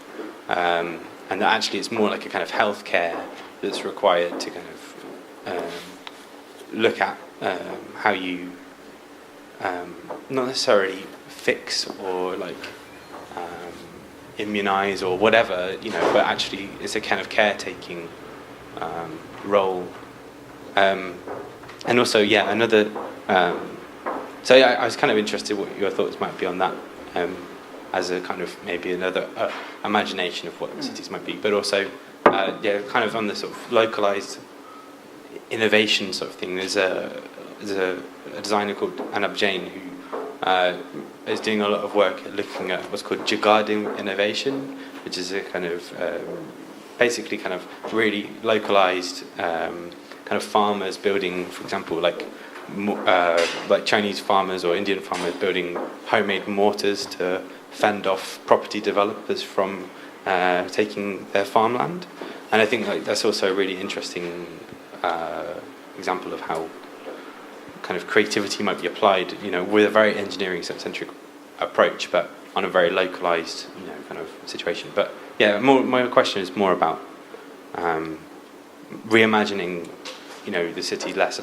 and that actually it's more like a kind of healthcare that's required to kind of look at how you not necessarily fix or like immunize or whatever, but actually it's a kind of caretaking role. And also, another. So I was kind of interested what your thoughts might be on that, as a kind of maybe another imagination of what cities might be, but also, kind of on the sort of localized innovation sort of thing. There's a designer called Anab Jain who is doing a lot of work looking at what's called Jugaad innovation, which is a kind of basically kind of really localized kind of farmers building, for example, like Chinese farmers or Indian farmers building homemade mortars to fend off property developers from taking their farmland. And I think like that's also a really interesting example of how kind of creativity might be applied, with a very engineering-centric approach, but on a very localized, kind of situation. But my question is more about reimagining, the city less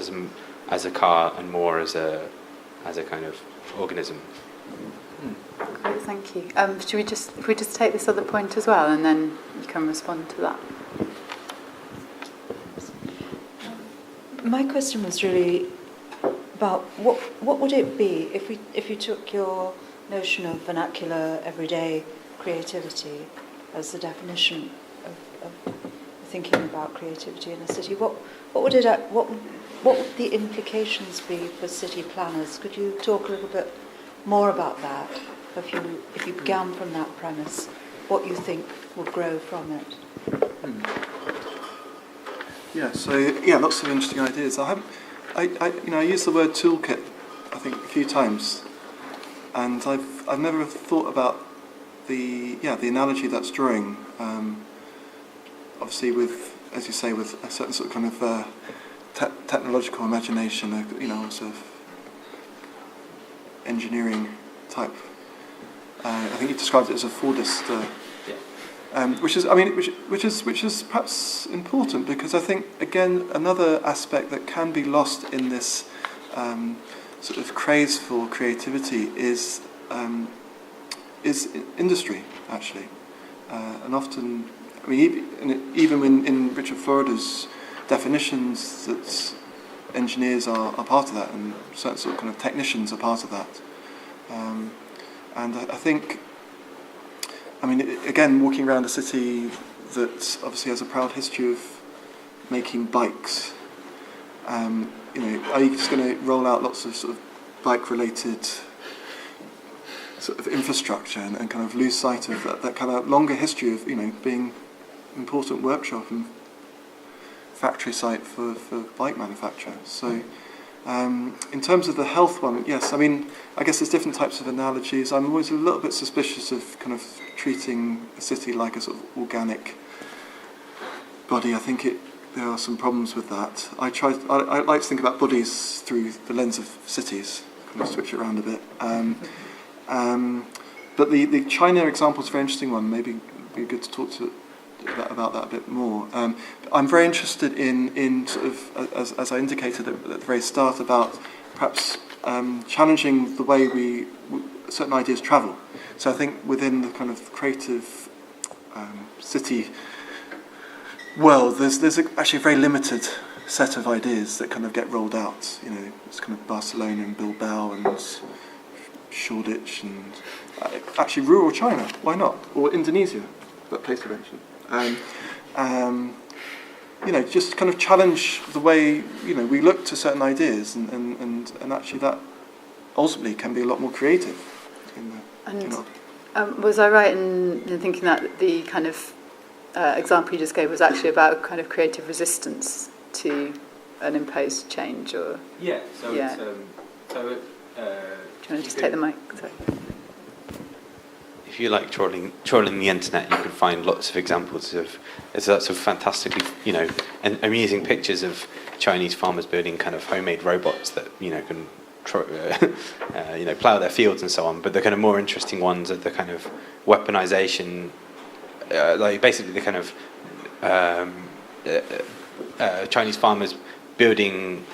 as a car and more as a kind of organism. Great, thank you. If we just take this other point as well, and then you can respond to that. My question was really about what would it be if you took your notion of vernacular everyday creativity as the definition of thinking about creativity in a city. What would the implications be for city planners? Could you talk a little bit more about that? If you began from that premise, what you think will grow from it? Lots of interesting ideas. I used the word toolkit, I think, a few times, and I've never thought about the analogy that's drawing. Obviously, with, as you say, with a certain sort of kind of technological imagination, sort of engineering type. I think you described it as a Fordist. Which is perhaps important, because I think again another aspect that can be lost in this sort of craze for creativity is industry actually, and often even in Richard Florida's definitions that engineers are part of that, and certain sort of kind of technicians are part of that, and I think. Again, walking around a city that obviously has a proud history of making bikes, are you just going to roll out lots of sort of bike-related sort of infrastructure and kind of lose sight of that kind of longer history of, being important workshop and factory site for bike manufacture? So, in terms of the health one, yes, I guess there's different types of analogies. I'm always a little bit suspicious of kind of treating a city like a sort of organic body. I think there are some problems with that. I like to think about bodies through the lens of cities, kind of switch it around a bit. But the China example is a very interesting one. Maybe it'd be good to talk about that a bit more. I'm very interested in sort of, as I indicated at the very start, about perhaps challenging the way certain ideas travel. So I think within the kind of creative city world, there's actually a very limited set of ideas that kind of get rolled out. It's kind of Barcelona and Bilbao and Shoreditch and actually rural China. Why not? Or Indonesia, that place you mentioned. Just kind of challenge the way we look to certain ideas, and actually that ultimately can be a lot more creative. Was I right in thinking that the kind of example you just gave was actually about kind of creative resistance to an imposed change, or? Yeah. So yeah. It's do you want to just take the mic? Sorry. If you like trawling the internet, you can find lots of examples of there's lots of fantastically, and amusing pictures of Chinese farmers building kind of homemade robots that can plough their fields and so on. But the kind of more interesting ones are the kind of weaponization, like basically the kind of Chinese farmers building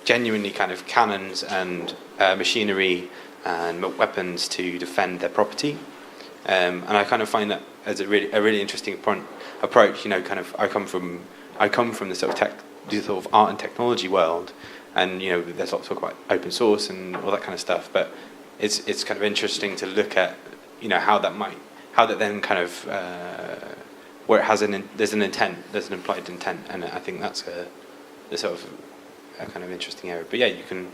genuinely kind of cannons and machinery and weapons to defend their property. And I kind of find that as a really interesting approach. I come from the sort of art and technology world, and there's lots of talk about open source and all that kind of stuff. But it's kind of interesting to look at how that then kind of where it has there's an implied intent, and I think that's a sort of a kind of interesting area. But yeah, you can.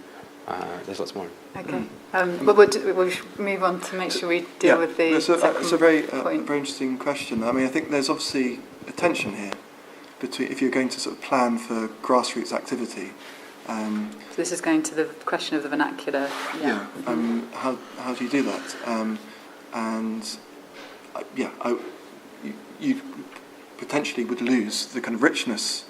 There's lots more. Okay, but we'll move on to make sure we deal with the. It's a very interesting question. I mean, I think there's obviously a tension here between if you're going to sort of plan for grassroots activity. So this is going to the question of the vernacular. Yeah. How do you do that? You potentially would lose the kind of richness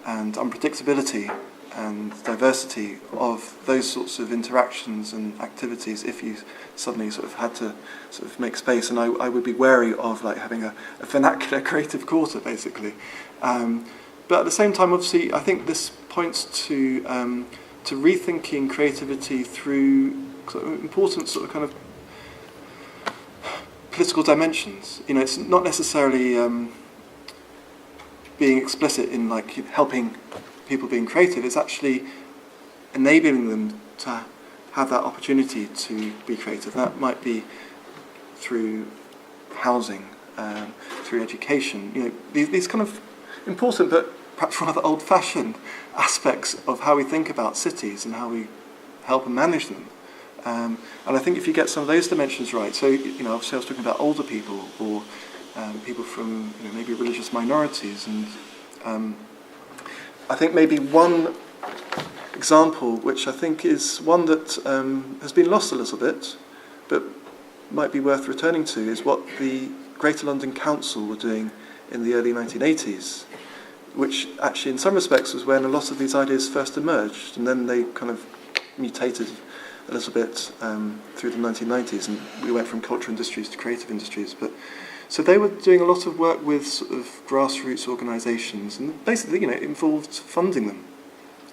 and unpredictability and diversity of those sorts of interactions and activities if you suddenly sort of had to sort of make space. And I would be wary of like having a vernacular creative quarter, basically. But at the same time, obviously, I think this points to rethinking creativity through sort of important sort of kind of political dimensions. It's not necessarily being explicit in like helping people being creative. It's actually enabling them to have that opportunity to be creative. That might be through housing, through education. These kind of important but perhaps rather old-fashioned aspects of how we think about cities and how we help and manage them. And I think if you get some of those dimensions right, so obviously I was talking about older people or people from maybe religious minorities, and I think maybe one example, which I think is one that has been lost a little bit, but might be worth returning to, is what the Greater London Council were doing in the early 1980s, which actually in some respects was when a lot of these ideas first emerged, and then they kind of mutated a little bit through the 1990s, and we went from cultural industries to creative industries. But so they were doing a lot of work with sort of grassroots organisations, and basically, it involved funding them.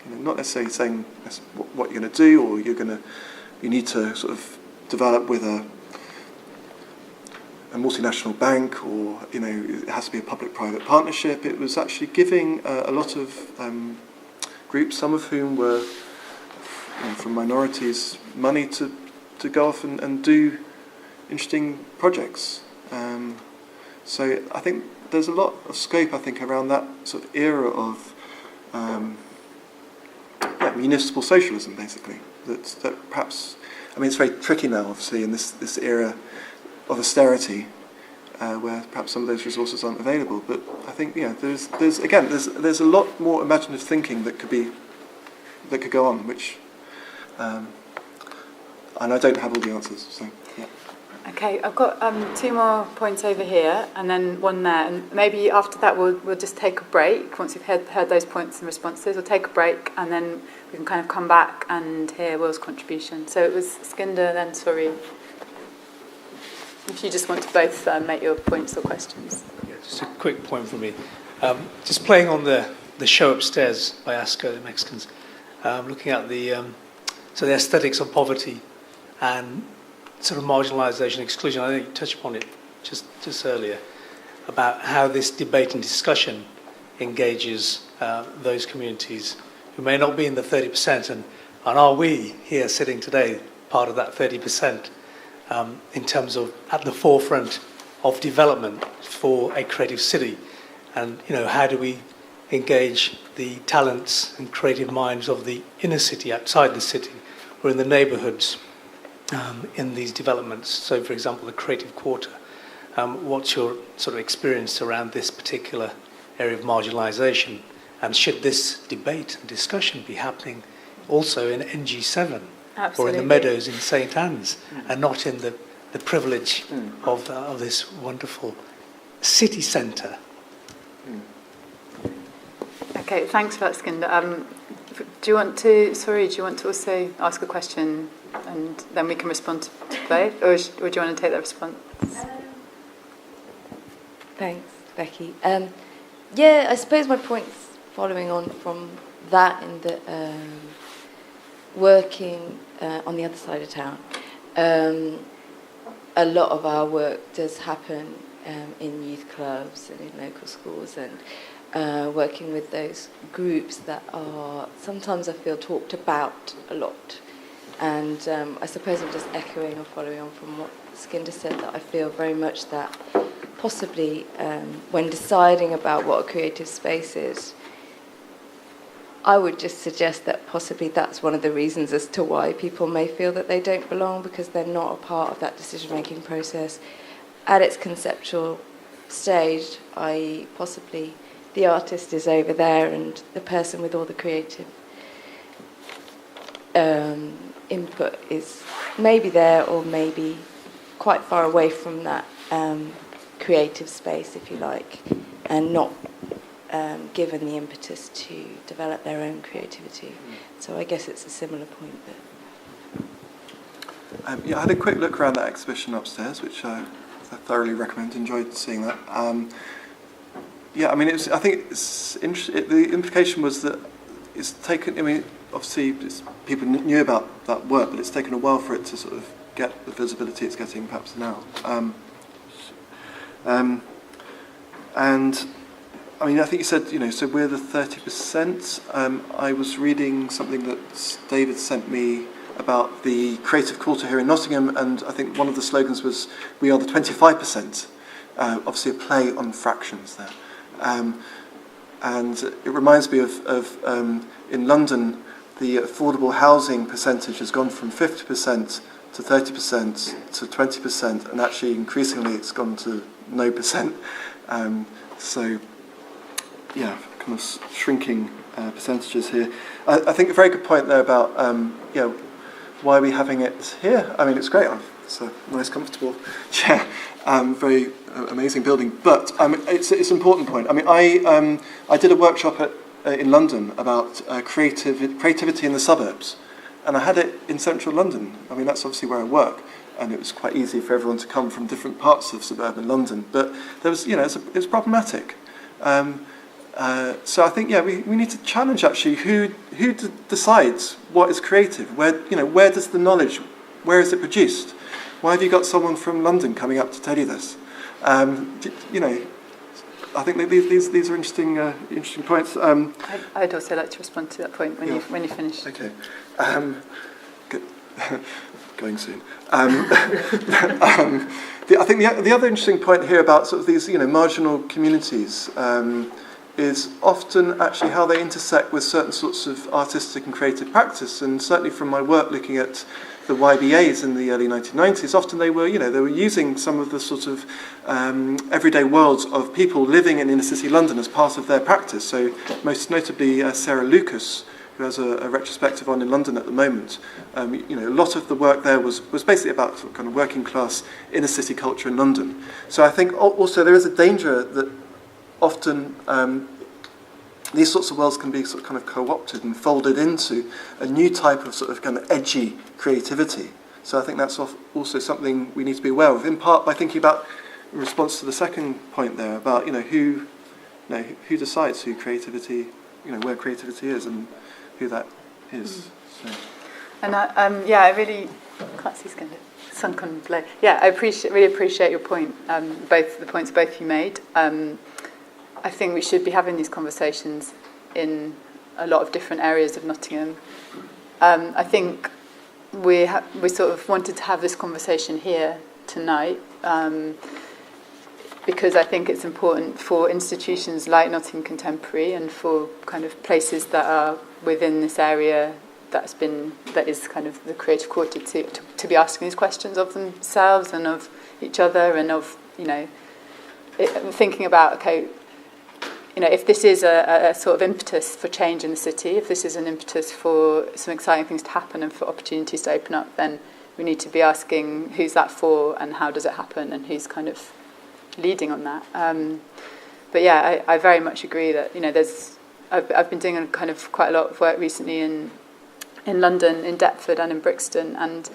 Not necessarily saying that's what you're going to do, or you need to sort of develop with a multinational bank, or it has to be a public-private partnership. It was actually giving a lot of groups, some of whom were from minorities, money to go off and do interesting projects. So I think there's a lot of scope, I think, around that sort of era of municipal socialism, basically. That perhaps, it's very tricky now, obviously, in this era of austerity, where perhaps some of those resources aren't available. But I think there's a lot more imaginative thinking that could go on, which. And I don't have all the answers, so yeah. Okay, I've got 2 more points over here, and then one there, and maybe after that we'll just take a break. Once we've heard those points and responses, we'll take a break, and then we can kind of come back and hear Will's contribution. So it was Skinder, then Sori. If you just want to both make your points or questions. Yeah, just a quick point from me. Just playing on the show upstairs by Asco, the Mexicans, looking at the aesthetics of poverty and sort of marginalisation, exclusion. I think you touched upon it just earlier, about how this debate and discussion engages those communities who may not be in the 30%, and are we here sitting today part of that 30%, in terms of at the forefront of development for a creative city, and how do we engage the talents and creative minds of the inner city, outside the city, or in the neighbourhoods in these developments. So, for example, the Creative Quarter. What's your sort of experience around this particular area of marginalisation? And should this debate and discussion be happening also in NG7 Absolutely. or in the meadows in St Anne's, and not in the the privilege of this wonderful city centre. Okay, thanks for that, Skinder. Do you want to also ask a question and then we can respond to both? Or do you want to take that response? Thanks, Becky. Yeah, I suppose my point's following on from that in that working on the other side of town, a lot of our work does happen in youth clubs and in local schools, and working with those groups that are sometimes, I feel, talked about a lot. And I suppose I'm just echoing or following on from what Skinder said, that I feel very much that possibly when deciding about what a creative space is, I would just suggest that possibly that's one of the reasons as to why people may feel that they don't belong, because they're not a part of that decision-making process at its conceptual stage, i.e. possibly the artist is over there and the person with all the creative input is maybe there or maybe quite far away from that creative space, if you like, and not given the impetus to develop their own creativity. So I guess it's a similar point. But I had a quick look around that exhibition upstairs, which I thoroughly recommend. Enjoyed seeing that. I mean, I think it's the implication was that it's taken. I mean, obviously, people knew about that work, but it's taken a while for it to sort of get the visibility it's getting, perhaps now. And I mean, I think you said, so we're the 30%. I was reading something that David sent me about the creative quarter here in Nottingham, and I think one of the slogans was, "We are the 25%." Obviously, a play on fractions there. And it reminds me of in London, the affordable housing percentage has gone from 50% to 30% to 20%, and actually increasingly it's gone to no percent. So, yeah, kind of shrinking percentages here. I think a very good point there about why are we having it here? I mean, it's great. It's a nice, comfortable chair. Very amazing building. But it's an important point. I mean, I did a workshop in London about creativity in the suburbs, and I had it in central London. I mean, that's obviously where I work, and it was quite easy for everyone to come from different parts of suburban London. But there was, it was problematic. So I think, we need to challenge actually who decides what is creative. Where does the knowledge? Where is it produced? Why have you got someone from London coming up to tell you this? I think that these are interesting points. I'd also like to respond to that point when you finish. Okay. Good. Going soon. I think the other interesting point here about sort of these marginal communities is often actually how they intersect with certain sorts of artistic and creative practice. And certainly from my work looking at the YBAs in the early 1990s, often they were using some of the sort of everyday worlds of people living in inner city London as part of their practice. So most notably Sarah Lucas, who has a retrospective on in London at the moment. A lot of the work there was basically about sort of kind of working class inner city culture in London. So I think also there is a danger that often these sorts of worlds can be sort of kind of co-opted and folded into a new type of sort of kind of edgy creativity. So I think that's also something we need to be aware of, in part by thinking about, in response to the second point there, about who decides who creativity, where creativity is and who that is. So. And I really can't see Skinder. Sunk on below. Yeah, I really appreciate your point. Both the points both you made. I think we should be having these conversations in a lot of different areas of Nottingham. I think we sort of wanted to have this conversation here tonight because I think it's important for institutions like Nottingham Contemporary and for kind of places that are within this area that is kind of the creative quarter to be asking these questions of themselves and of each other and of thinking about, okay, if this is a sort of impetus for change in the city, if this is an impetus for some exciting things to happen and for opportunities to open up, then we need to be asking who's that for and how does it happen and who's kind of leading on that. But yeah, I very much agree that, I've been doing kind of quite a lot of work recently in London, in Deptford and in Brixton, and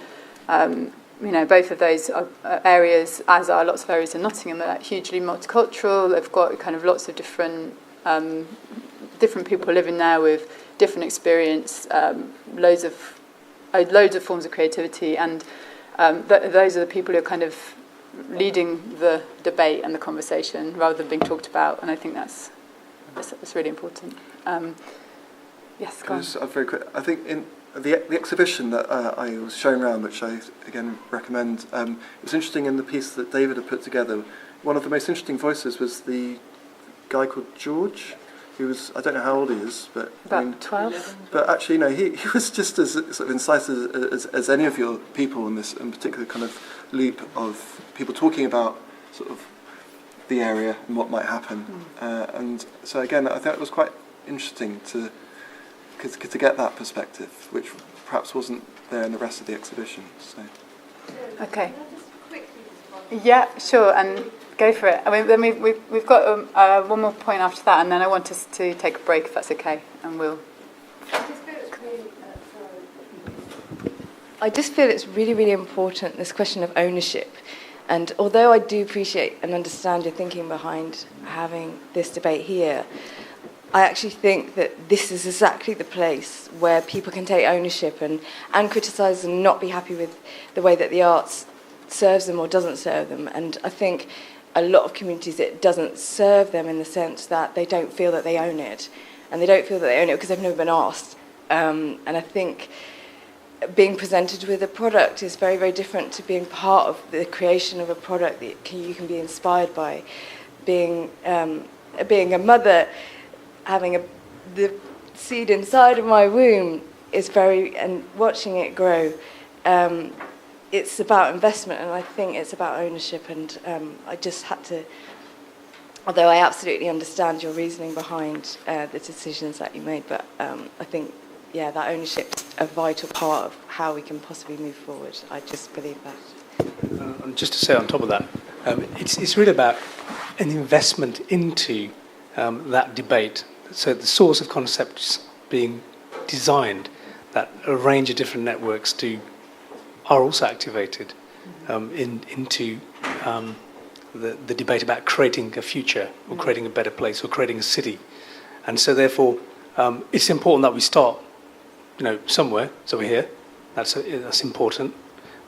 both of those are areas, as are lots of areas in Nottingham, are hugely multicultural. They've got kind of lots of different people living there with different experience, loads of forms of creativity, and those are the people who are kind of leading the debate and the conversation rather than being talked about, and I think that's really important. Yes, go on. Just very quick. I think in the exhibition that I was showing around, which I again recommend, it was interesting in the piece that David had put together. One of the most interesting voices was the guy called George, who was, I don't know how old he is, but about 12. But actually, he was just as sort of incisive as any of your people in this, in particular kind of loop of people talking about sort of the area and what might happen. And so again, I thought it was quite interesting to get that perspective, which perhaps wasn't there in the rest of the exhibition. So. Okay. Yeah, sure, and go for it. I mean, then we've got one more point after that, and then I want us to take a break, if that's okay, and we'll. I just feel it's really, really important, this question of ownership. And although I do appreciate and understand your thinking behind having this debate here, I actually think that this is exactly the place where people can take ownership and criticise and not be happy with the way that the arts serves them or doesn't serve them. And I think a lot of communities, it doesn't serve them in the sense that they don't feel that they own it. And they don't feel that they own it because they've never been asked. And I think being presented with a product is very, very different to being part of the creation of a product that you can be inspired by. Being a mother, having the seed inside of my womb is and watching it grow, it's about investment, and I think it's about ownership. And I just had to, although I absolutely understand your reasoning behind the decisions that you made, but I think, yeah, that ownership is a vital part of how we can possibly move forward. I just believe that. And just to say on top of that, it's really about an investment into that debate. So the source of concepts being designed, that a range of different networks are also activated into the debate about creating a future or creating a better place or creating a city. And so therefore, it's important that we start somewhere. So we're here. That's important.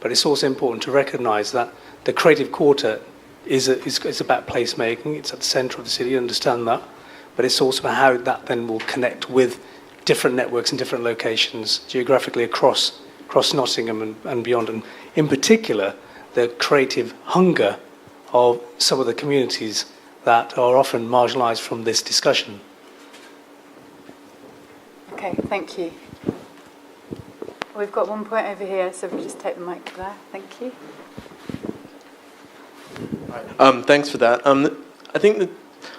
But it's also important to recognise that the creative quarter is about placemaking. It's at the centre of the city. Understand that. But it's also about how that then will connect with different networks in different locations geographically across Nottingham and beyond. And in particular, the creative hunger of some of the communities that are often marginalised from this discussion. Okay, thank you. We've got one point over here, so if we just take the mic there. Thank you. Thanks for that. I think that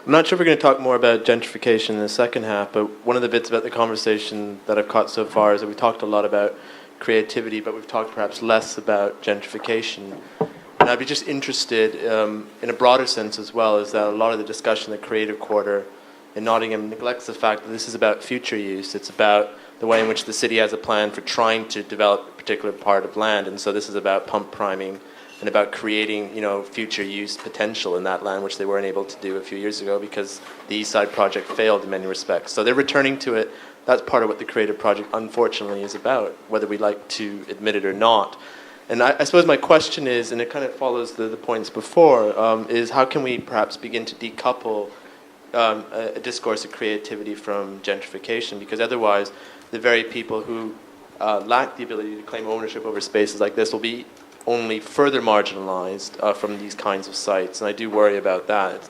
I'm not sure if we're going to talk more about gentrification in the second half, but one of the bits about the conversation that I've caught so far is that we talked a lot about creativity, but we've talked perhaps less about gentrification. And I'd be just interested, in a broader sense as well, is that a lot of the discussion in the Creative Quarter in Nottingham neglects the fact that this is about future use. It's about the way in which the city has a plan for trying to develop a particular part of land, and so this is about pump priming and about creating, future use potential in that land, which they weren't able to do a few years ago because the East Side project failed in many respects. So they're returning to it. That's part of what the Creative Project, unfortunately, is about, whether we like to admit it or not. And I suppose my question is, and it kind of follows the points before, is how can we perhaps begin to decouple a discourse of creativity from gentrification? Because otherwise, the very people who lack the ability to claim ownership over spaces like this will be only further marginalized from these kinds of sites, and I do worry about that.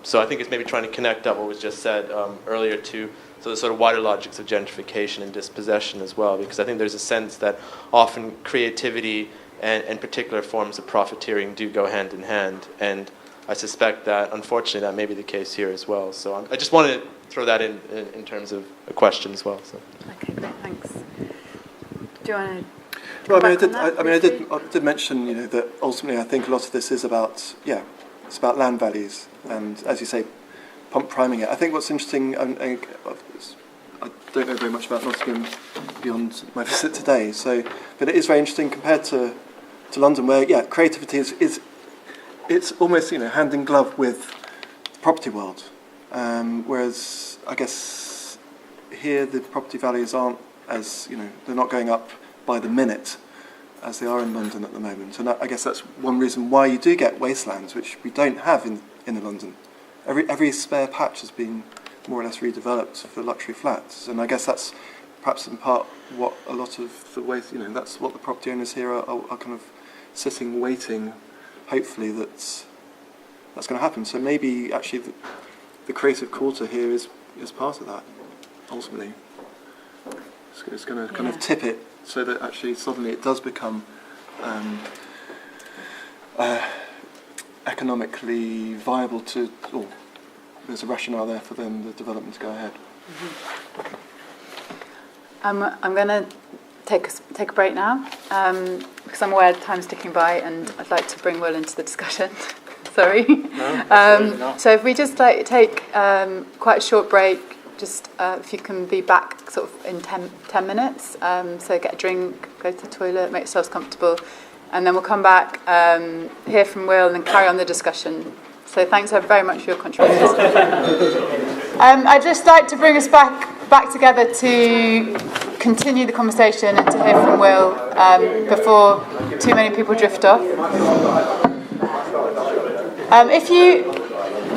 So I think it's maybe trying to connect up what was just said earlier to the sort of wider logics of gentrification and dispossession as well, because I think there's a sense that often creativity and particular forms of profiteering do go hand in hand, and I suspect that, unfortunately, that may be the case here as well. So I just wanted to throw that in terms of a question as well. So. Okay, great, thanks. Do you want to Well, come back on that I briefly? did mention, that ultimately I think a lot of this is about, it's about land values, and as you say, pump priming it. I think what's interesting, I don't know very much about Nottingham beyond my visit today, but it is very interesting compared to London, where creativity is it's almost hand in glove with the property world, whereas I guess here the property values aren't as they're not going up by the minute as they are in London at the moment, and I guess that's one reason why you do get wastelands, which we don't have in London. Every spare patch has been more or less redeveloped for luxury flats, and I guess that's perhaps in part what a lot of the waste, that's what the property owners here are kind of sitting, waiting, hopefully that's going to happen. So maybe actually the creative quarter here is part of that, ultimately. It's going to kind of tip it so that actually suddenly it does become economically viable or there's a rationale there for then the development to go ahead. I'm going to take a break now because I'm aware time's ticking by and I'd like to bring Will into the discussion. Sorry. No, so if we just take quite a short break, just if you can be back sort of in 10 minutes, so get a drink, go to the toilet, make yourselves comfortable, and then we'll come back, hear from Will and then carry on the discussion. So thanks very much for your contributions. I'd just like to bring us back together to continue the conversation and to hear from Will before too many people drift off.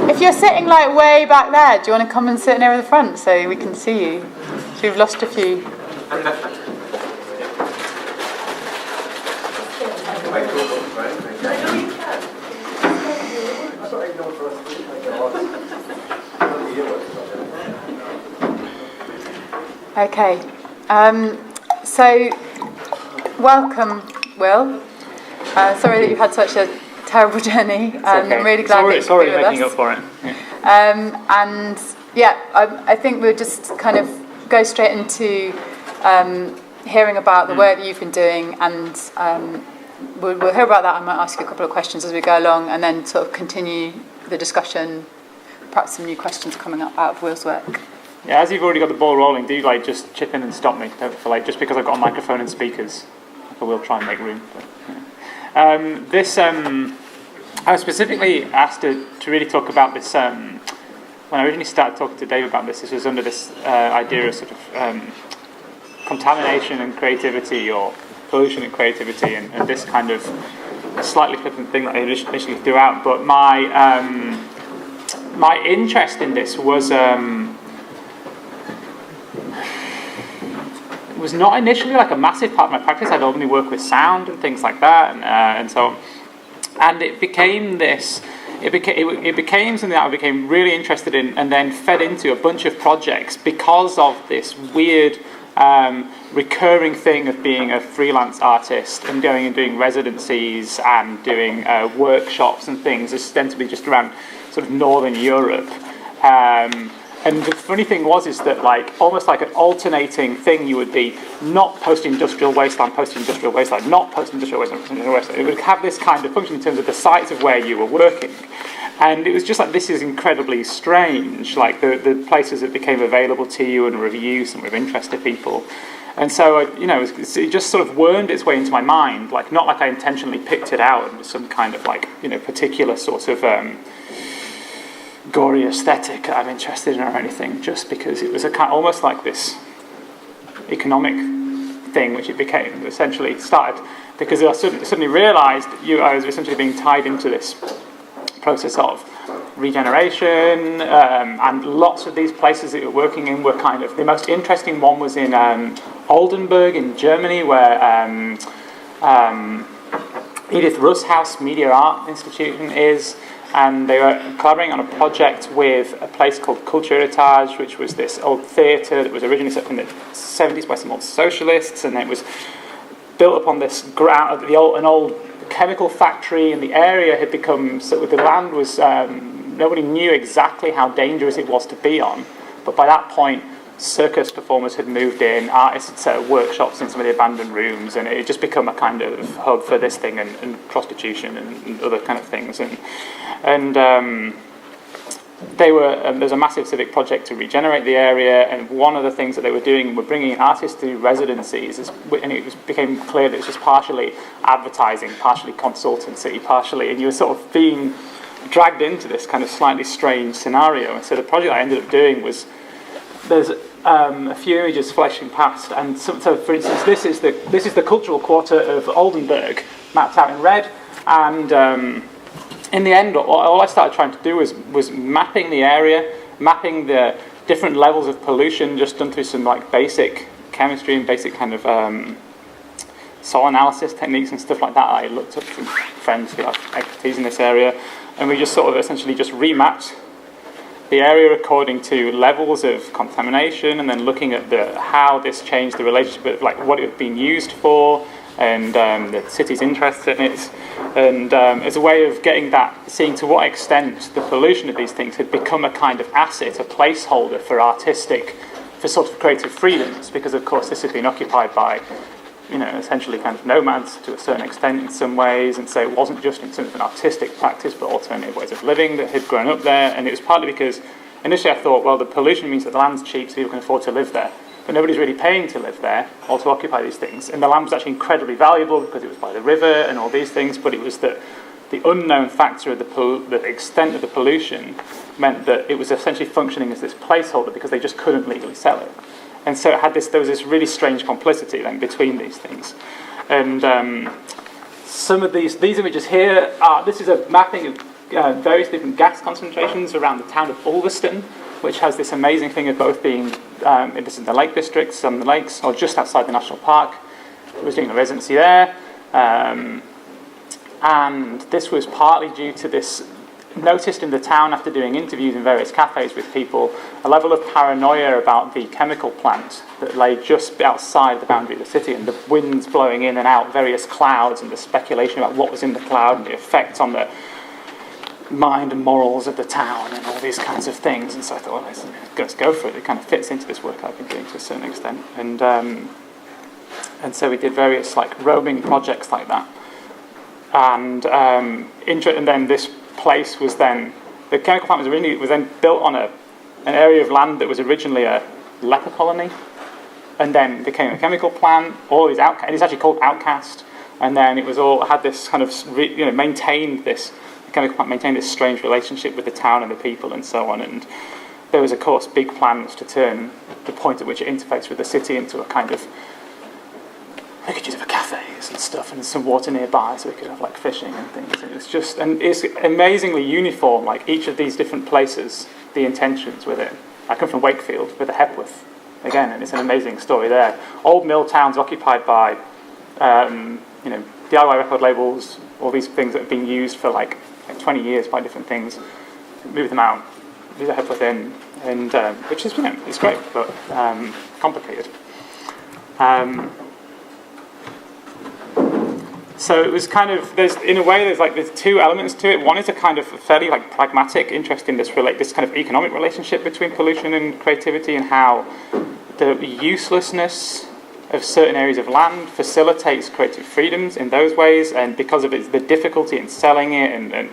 If you're sitting like way back there, do you want to come and sit near the front so we can see you? So we've lost a few. Okay, so welcome, Will. Sorry that you've had such a terrible journey. I'm really glad that you're with making us. up for it. I think we'll just kind of go straight into hearing about the work that you've been doing, and we'll hear about that. I might ask you a couple of questions as we go along, and then sort of continue the discussion. Perhaps some new questions coming up out of Will's work. Yeah, as you've already got the ball rolling, do just chip in and stop me for just because I've got a microphone and speakers. I will try and make room. But, I was specifically asked to really talk about this. When I originally started talking to Dave about this was under this idea of sort of contamination and creativity, or pollution and creativity, and this kind of slightly flippant thing that I initially threw out. But my interest in this was not initially like a massive part of my practice. I'd only work with sound and things like that, and so on. And it became this. It became something that I became really interested in, and then fed into a bunch of projects because of this weird recurring thing of being a freelance artist and going and doing residencies and doing workshops and things, ostensibly just around sort of Northern Europe. And the funny thing is that almost like an alternating thing, you would be not post-industrial wasteland, post-industrial wasteland, not post-industrial wasteland, post-industrial wasteland. It would have this kind of function in terms of the sites of where you were working. And it was just like, this is incredibly strange, like the places that became available to you and reviews and were of interest to people. And so, it just sort of wormed its way into my mind, not like I intentionally picked it out and some kind of particular sort of gory aesthetic I'm interested in or anything, just because it was almost like this economic thing, which it became. It essentially started because I suddenly realised I was essentially being tied into this process of regeneration, and lots of these places that you're working in were kind of, the most interesting one was in Oldenburg in Germany, where Edith Russhaus Media Art Institution is, and they were collaborating on a project with a place called Kulturheritage, which was this old theatre that was originally set up in the 70s by some old socialists, and it was built upon this ground, an old chemical factory, and the area had become, so the land was, nobody knew exactly how dangerous it was to be on, but by that point, circus performers had moved in, artists had set up workshops in some of the abandoned rooms, and it had just become a kind of hub for this thing, and prostitution and other kind of things. And they were there's a massive civic project to regenerate the area, and one of the things that they were doing were bringing in artists to residencies, and it became clear that it was just partially advertising, partially consultancy, partially, and you were sort of being dragged into this kind of slightly strange scenario. And so the project I ended up doing was, there's a few images flashing past, and so for instance, this is the cultural quarter of Oldenburg, mapped out in red, and in the end, all I started trying to do was mapping the area, mapping the different levels of pollution, just done through some like basic chemistry and basic kind of soil analysis techniques and stuff like that. I looked up from friends who have expertise in this area, and we just sort of essentially just remapped the area according to levels of contamination, and then looking at how this changed the relationship with like what it had been used for, and the city's interest in it, and as a way of getting that, seeing to what extent the pollution of these things had become a kind of asset, a placeholder for sort of creative freedoms, because of course this had been occupied by, essentially kind of nomads to a certain extent in some ways, and so it wasn't just in terms of an artistic practice, but alternative ways of living that had grown up there. And it was partly because initially I thought, well, the pollution means that the land's cheap, so people can afford to live there. But nobody's really paying to live there or to occupy these things. And the land was actually incredibly valuable because it was by the river and all these things, but it was that the unknown factor of the extent of the pollution meant that it was essentially functioning as this placeholder because they just couldn't legally sell it. And so there was this really strange complicity then between these things. And some of these images here this is a mapping of various different gas concentrations around the town of Ulverston, which has this amazing thing of both being this is the Lake District, some of the lakes, or just outside the national park. I was doing a residency there, and this was partly due to this, noticed in the town after doing interviews in various cafes with people, a level of paranoia about the chemical plant that lay just outside the boundary of the city, and the winds blowing in and out various clouds, and the speculation about what was in the cloud and the effect on the mind and morals of the town and all these kinds of things. And so I thought, well, let's go for it. It kind of fits into this work I've been doing to a certain extent. And so we did various like roaming projects like that. And then this place was then, the chemical plant was then built on an area of land that was originally a leper colony, and then became a chemical plant. All these and it's actually called Outcast. And then it was all had this kind of maintained this. The chemical plant maintained this strange relationship with the town and the people and so on. And there was, of course, big plans to turn the point at which it interfaced with the city into a kind of, we could use it for cafes and stuff, and some water nearby so we could have like fishing and things. And it's amazingly uniform, like each of these different places, the intentions with it. I come from Wakefield with a Hepworth, again, and it's an amazing story there. Old mill towns occupied by, DIY record labels, all these things that have been used for like 20 years by different things. Move them out, leave a Hepworth in, and which is, it's great, but complicated. So it was kind of, there's two elements to it. One is a kind of fairly like pragmatic interest in this kind of economic relationship between pollution and creativity, and how the uselessness of certain areas of land facilitates creative freedoms in those ways, and because of the difficulty in selling it and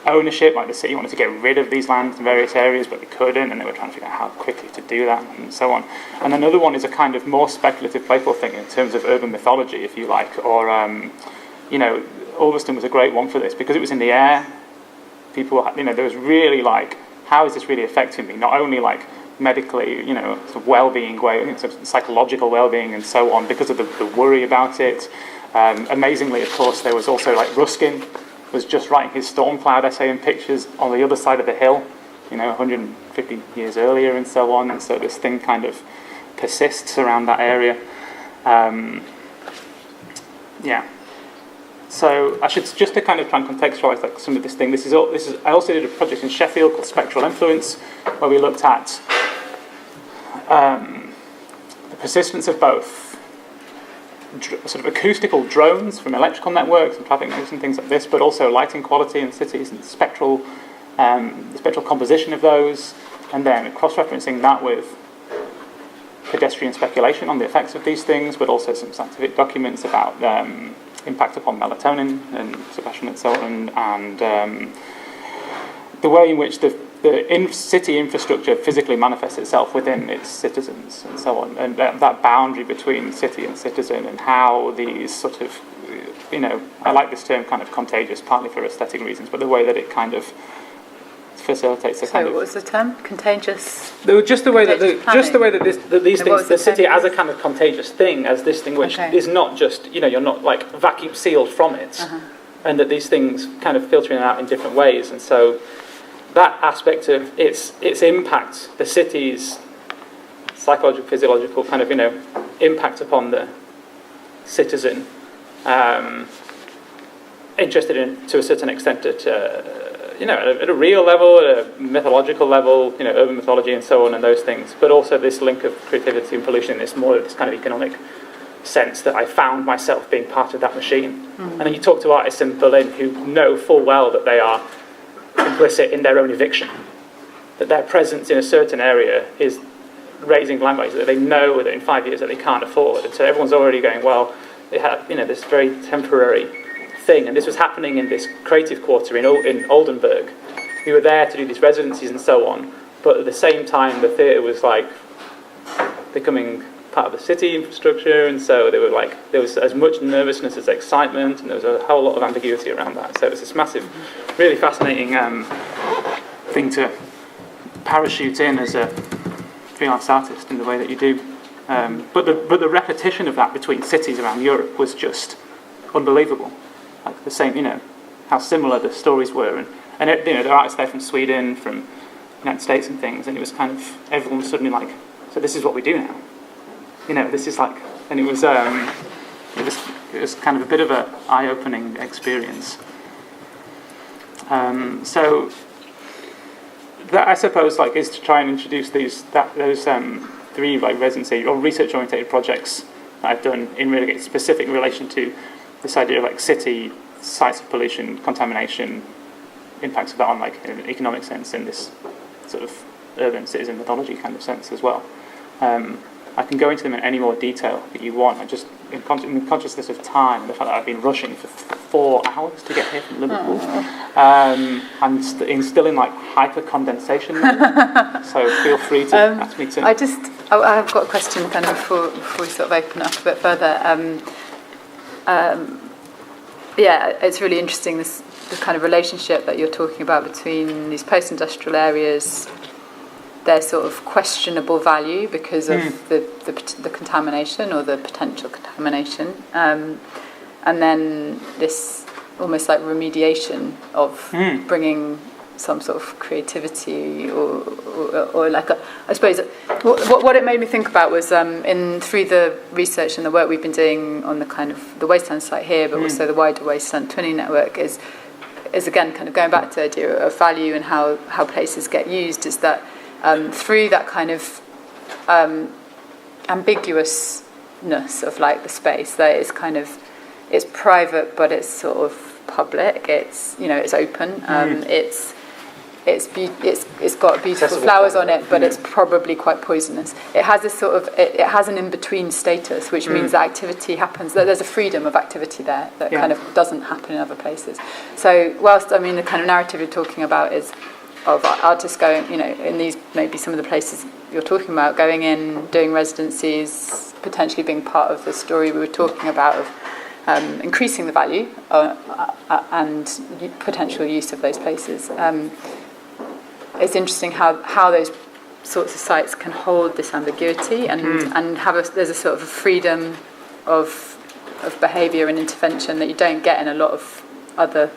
ownership, like the city wanted to get rid of these lands in various areas, but they couldn't, and they were trying to figure out how quickly to do that, and so on. And another one is a kind of more speculative, playful thing in terms of urban mythology, if you like, or, Ulverston was a great one for this, because it was in the air. People, there was really like, how is this really affecting me? Not only like medically, sort of well-being, sort of psychological well-being and so on, because of the worry about it. Amazingly, of course, there was also like Ruskin was just writing his storm cloud essay and pictures on the other side of the hill, 150 years earlier and so on, and so this thing kind of persists around that area. So I should, just to kind of try and contextualise like some of this thing, I also did a project in Sheffield called Spectral Influence, where we looked at the persistence of both sort of acoustical drones from electrical networks and traffic networks and things like this, but also lighting quality in cities and the spectral composition of those, and then cross-referencing that with pedestrian speculation on the effects of these things, but also some scientific documents about impact upon melatonin and suppression and so on, and the way in which the city infrastructure physically manifests itself within its citizens and so on, and that boundary between city and citizen, and how these sort of, I like this term kind of contagious, partly for aesthetic reasons, but the way that it kind of facilitates a kind of... what was the term? Contagious? Just the way that these things, the city as a contagious? kind of contagious thing, as this thing which is not just, you're not like vacuum sealed from it, and that these things kind of filtering out in different ways, and so that aspect of its impact, the city's psychological, physiological kind of, impact upon the citizen, interested in, to a certain extent, at a real level, at a mythological level, urban mythology and so on, and those things, but also this link of creativity and pollution in this kind of economic sense that I found myself being part of that machine. And then you talk to artists in Berlin who know full well that they are implicit in their own eviction, that their presence in a certain area is raising landvalues that they know that in 5 years that they can't afford, and so everyone's already going, well, they have this very temporary thing, and this was happening in this creative quarter in Oldenburg. We were there to do these residencies and so on, but at the same time the theatre was like becoming part of the city infrastructure, and so there was as much nervousness as excitement, and there was a whole lot of ambiguity around that. So it was this massive, really fascinating thing to parachute in as a freelance artist in the way that you do. But the repetition of that between cities around Europe was just unbelievable. Like the same, how similar the stories were, and there are artists there from Sweden, from the United States and things, and it was kind of everyone was suddenly like, so this is what we do now. This is like, and it was kind of a bit of an eye-opening experience. So that, I suppose, is to try and introduce those three residency or research-oriented projects that I've done in really specific relation to this idea of city sites of pollution, contamination, impacts of that on in an economic sense, in this sort of urban citizen mythology kind of sense as well. I can go into them in any more detail that you want. I just, in the consciousness of time, the fact that I've been rushing for 4 hours to get here from Liverpool, I'm still in hyper condensation mode. So feel free to ask me to. I've got a question kind of before we sort of open up a bit further. It's really interesting the kind of relationship that you're talking about between these post-industrial areas, their sort of questionable value because of the contamination or the potential contamination, and then this almost like remediation of bringing some sort of creativity or I suppose what it made me think about was through the research and the work we've been doing on the kind of the Wasteland site here, but also the wider Wasteland Twinning Network is again kind of going back to the idea of value and how places get used, is that through that kind of ambiguousness of the space, that it's private but it's sort of public, it's it's open, it's got beautiful flowers on it, but it's probably quite poisonous. It has this sort of it has an in-between status, which means that activity happens, that there's a freedom of activity there that kind of doesn't happen in other places. So whilst the kind of narrative you're talking about is of artists going, in these maybe some of the places you're talking about, going in, doing residencies, potentially being part of the story we were talking about of increasing the value and potential use of those places. It's interesting how those sorts of sites can hold this ambiguity and there's a sort of a freedom of behaviour and intervention that you don't get in a lot of other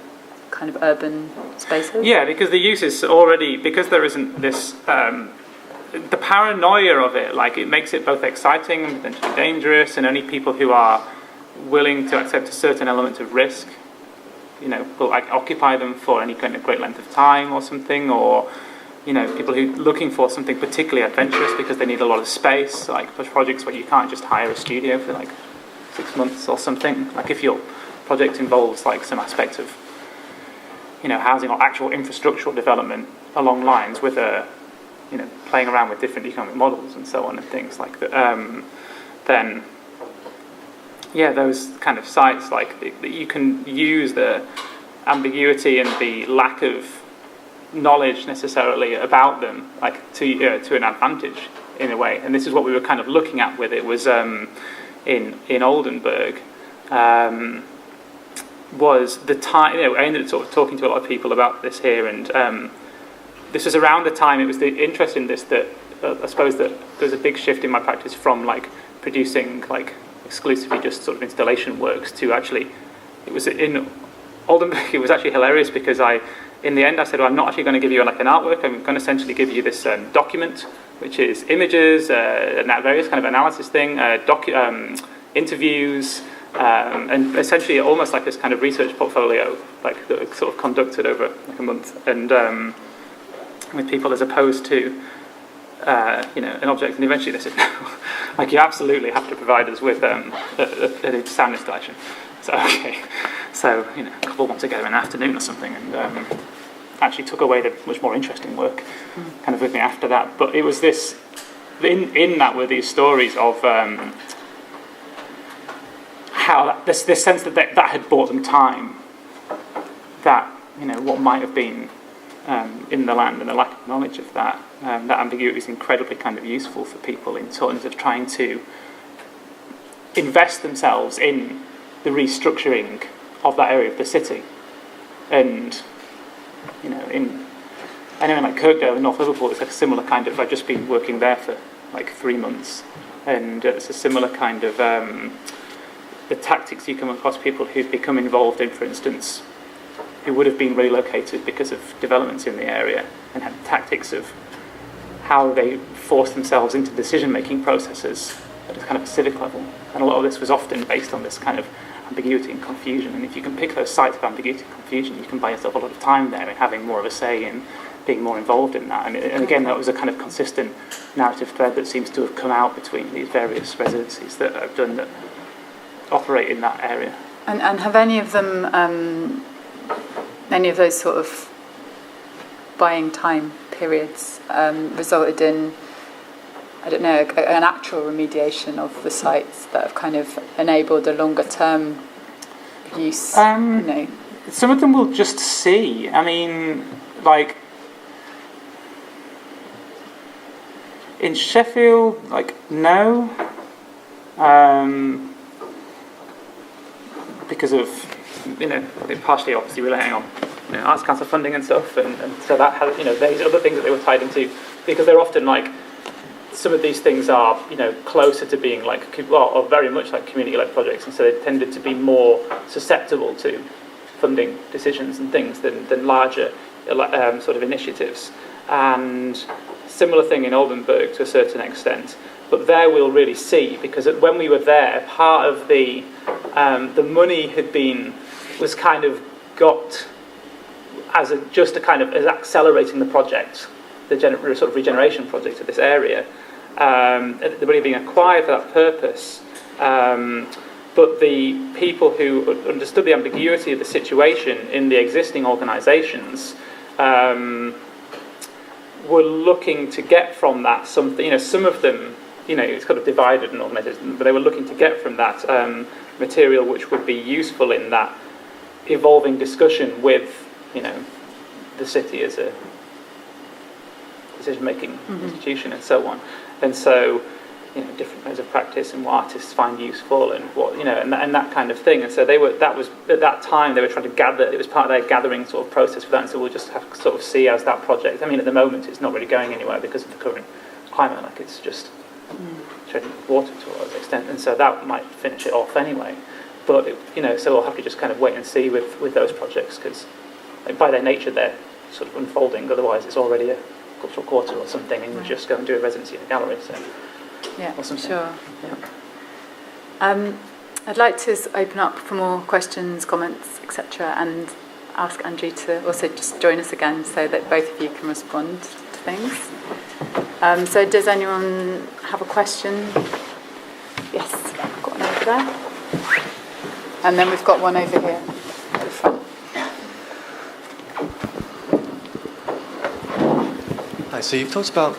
kind of urban spaces. Yeah, because the use is already, because there isn't this the paranoia of it, it makes it both exciting and potentially dangerous, and only people who are willing to accept a certain element of risk will occupy them for any kind of great length of time or something, or people who are looking for something particularly adventurous because they need a lot of space, for projects where you can't just hire a studio for 6 months or something. If your project involves some aspect of housing or actual infrastructural development along lines with a playing around with different economic models and so on and things like that, then those kind of sites, like you can use the ambiguity and the lack of knowledge necessarily about them, like to an advantage in a way. And this is what we were kind of looking at with it. Was in Oldenburg. Was the time, I ended up sort of talking to a lot of people about this here, and this was around the time, it was the interest in this that I suppose that there's a big shift in my practice from like producing like exclusively just sort of installation works to actually, it was in Oldenburg, it was actually hilarious because in the end I said, well, I'm not actually going to give you like an artwork, I'm going to essentially give you this document, which is images, various kind of analysis thing, interviews, and essentially almost like this kind of research portfolio, like that sort of conducted over like a month, and with people, as opposed to an object. And eventually they said, no, like you absolutely have to provide us with a sound installation. So okay, so a couple months ago in the afternoon or something, and actually took away the much more interesting work, kind of with me after that. But it was this. In that were these stories of how this sense that had bought them time, that what might have been in the land, and the lack of knowledge of that ambiguity is incredibly kind of useful for people in terms of trying to invest themselves in the restructuring of that area of the city. And anyway, like Kirkdale in North Liverpool, it's like a similar kind of, I've just been working there for like 3 months, and it's a similar kind of the tactics you come across people who've become involved in, for instance, who would have been relocated because of developments in the area, and had tactics of how they force themselves into decision-making processes at a kind of a civic level. And a lot of this was often based on this kind of ambiguity and confusion. And if you can pick those sites of ambiguity and confusion, you can buy yourself a lot of time there in having more of a say in being more involved in that. And again, that was a kind of consistent narrative thread that seems to have come out between these various residencies that I've done that operate in that area. And have any of them, any of those sort of buying time periods resulted in, I don't know, an actual remediation of the sites that have kind of enabled a longer term use? Some of them will just see. I mean, like in Sheffield, like no, because of they're partially obviously relying on Arts Council funding and stuff, and so that has these other things that they were tied into, because they're often like, some of these things are closer to being like, or very much like community-led projects, and so they tended to be more susceptible to funding decisions and things than larger sort of initiatives. And similar thing in Oldenburg to a certain extent, but there we'll really see, because when we were there, part of the money was kind of got as accelerating the project, the sort of regeneration project of this area. The money being acquired for that purpose, but the people who understood the ambiguity of the situation in the existing organisations were looking to get from that something. Some of them, it's kind of divided in organisations, but they were looking to get from that material which would be useful in that evolving discussion with, the city as a decision-making institution and so on. And so, different ways of practice and what artists find useful and what, and that kind of thing. And so that was at that time they were trying to gather, it was part of their gathering sort of process for that. And so we'll just have to sort of see as that project, at the moment it's not really going anywhere because of the current climate, like it's just treading water to a large extent. And so that might finish it off anyway. But, so we'll have to just kind of wait and see with those projects, because by their nature they're sort of unfolding, otherwise it's already a cultural quarter or something, and you just go and do a residency in a gallery. So, yeah, or something. sure. Yeah. I'd like to open up for more questions, comments, etc., and ask Andrew to also just join us again so that both of you can respond to things. So does anyone have a question? Yes, I've got one over there. And then we've got one over here at the front. Hi, so you've talked about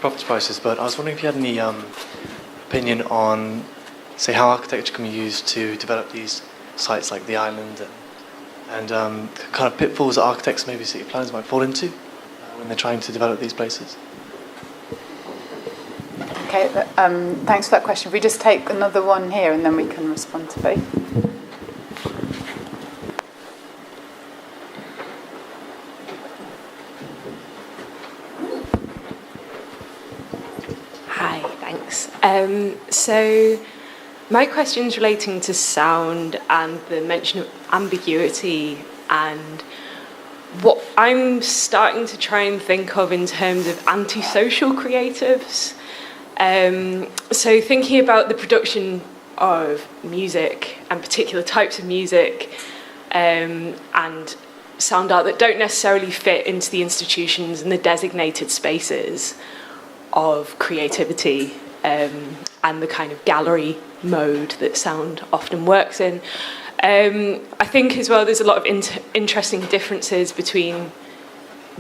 property prices, but I was wondering if you had any opinion on, say, how architecture can be used to develop these sites like the island and kind of pitfalls that architects, maybe city planners, might fall into when they're trying to develop these places. Okay, thanks for that question. If we just take another one here and then we can respond to both. Hi, thanks. So my question's relating to sound and the mention of ambiguity and what I'm starting to try and think of in terms of antisocial creatives. So thinking about the production of music and particular types of music and sound art that don't necessarily fit into the institutions and the designated spaces of creativity and the kind of gallery mode that sound often works in. I think as well there's a lot of interesting differences between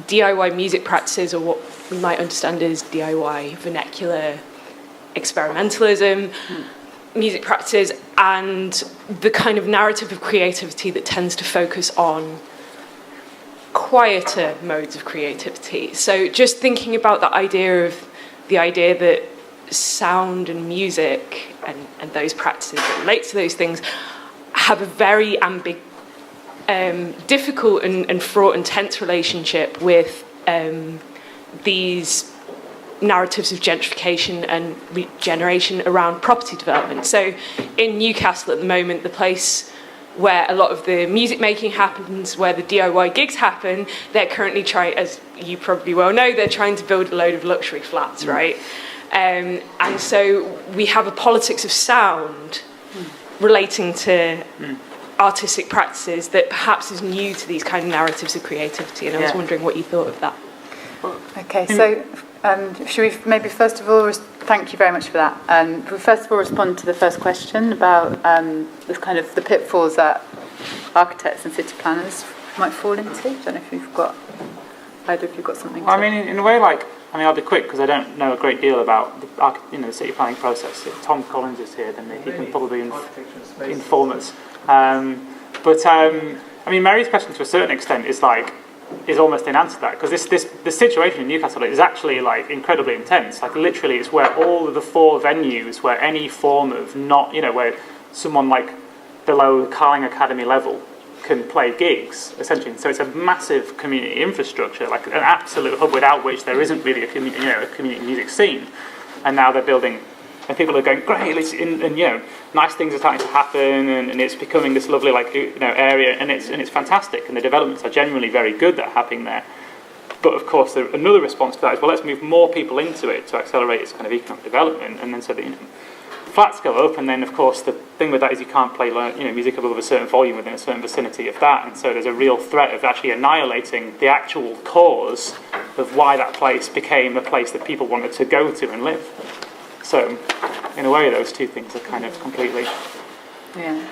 DIY music practices, or what we might understand as DIY vernacular experimentalism, music practices, and the kind of narrative of creativity that tends to focus on quieter modes of creativity. So just thinking about the idea that sound and music and those practices that relate to those things have a very difficult and fraught and tense relationship with these narratives of gentrification and regeneration around property development. So in Newcastle at the moment, the place where a lot of the music making happens, where the DIY gigs happen, they're currently trying, as you probably well know, they're trying to build a load of luxury flats, right? And so we have a politics of sound relating to artistic practices that perhaps is new to these kind of narratives of creativity, and I was wondering what you thought of that. Okay, so should we maybe first of all, thank you very much for that. We'll first of all respond to the first question about the kind of the pitfalls that architects and city planners might fall into. I don't know if either of you got something to... I mean, in a way, I'll be quick because I don't know a great deal about the city planning process. If Tom Collins is here, then he can probably inform us. I mean, Mary's question to a certain extent is almost an answer to that, because this situation in Newcastle is actually incredibly intense. Literally, it's where all of the four venues where any form of where someone below the Carling Academy level can play gigs, essentially. So it's a massive community infrastructure, an absolute hub without which there isn't really a community music scene. And now they're building, and people are going, great, nice things are starting to happen, and it's becoming this lovely area, and it's fantastic, and the developments are generally very good that are happening there. But of course, another response to that is, well, let's move more people into it to accelerate its kind of economic development, and then so that flats go up, and then of course the thing with that is you can't play music above a certain volume within a certain vicinity of that, and so there's a real threat of actually annihilating the actual cause of why that place became a place that people wanted to go to and live. So in a way, those two things are kind of completely... Yeah.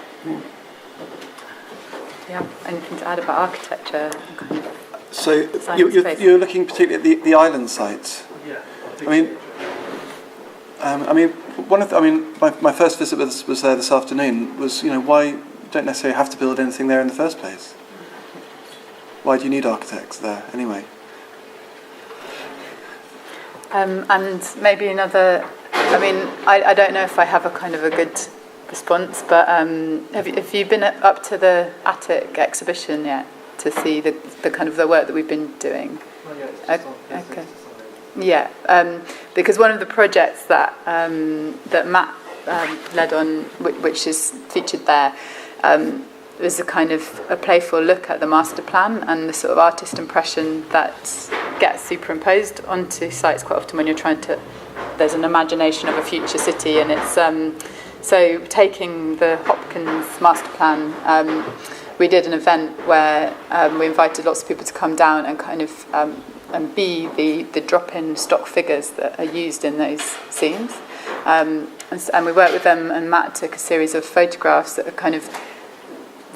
Anything to add about architecture? So you're looking particularly at the island sites. Yeah. My first visit was there this afternoon. Why you don't necessarily have to build anything there in the first place? Why do you need architects there anyway? And maybe another. I don't know if I have a kind of a good response, but have you been up to the Attic exhibition yet to see the kind of the work that we've been doing? Okay. Yeah, because one of the projects that Matt led on, which is featured there, was a kind of a playful look at the master plan and the sort of artist impression that gets superimposed onto sites quite often when you're trying to. There's an imagination of a future city, and it's so taking the Hopkins master plan. We did an event where we invited lots of people to come down and kind of and be the drop-in stock figures that are used in those scenes. And we worked with them, and Matt took a series of photographs that are kind of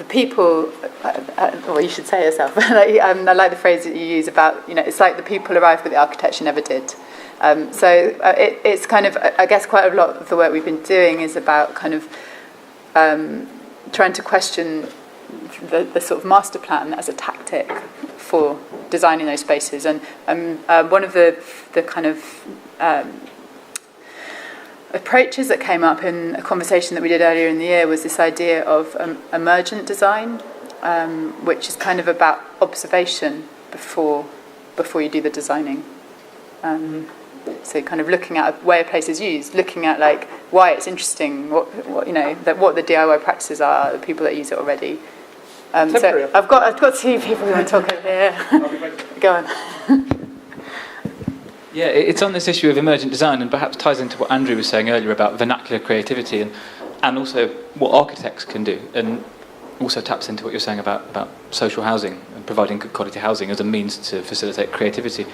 the people, well, you should say it yourself. I like the phrase that you use about, it's like the people arrived, but the architecture never did. It's kind of, I guess, quite a lot of the work we've been doing is about kind of trying to question the sort of master plan as a tactic for designing those spaces. And one of the kind of approaches that came up in a conversation that we did earlier in the year was this idea of emergent design, which is kind of about observation before you do the designing. So kind of looking at a way a place is used, looking at like why it's interesting, what the DIY practices are, the people that use it already. So I've got 2 people who want to talk over here. Go on. Yeah, it's on this issue of emergent design, and perhaps ties into what Andrew was saying earlier about vernacular creativity, and also what architects can do, and also taps into what you're saying about social housing and providing good quality housing as a means to facilitate creativity.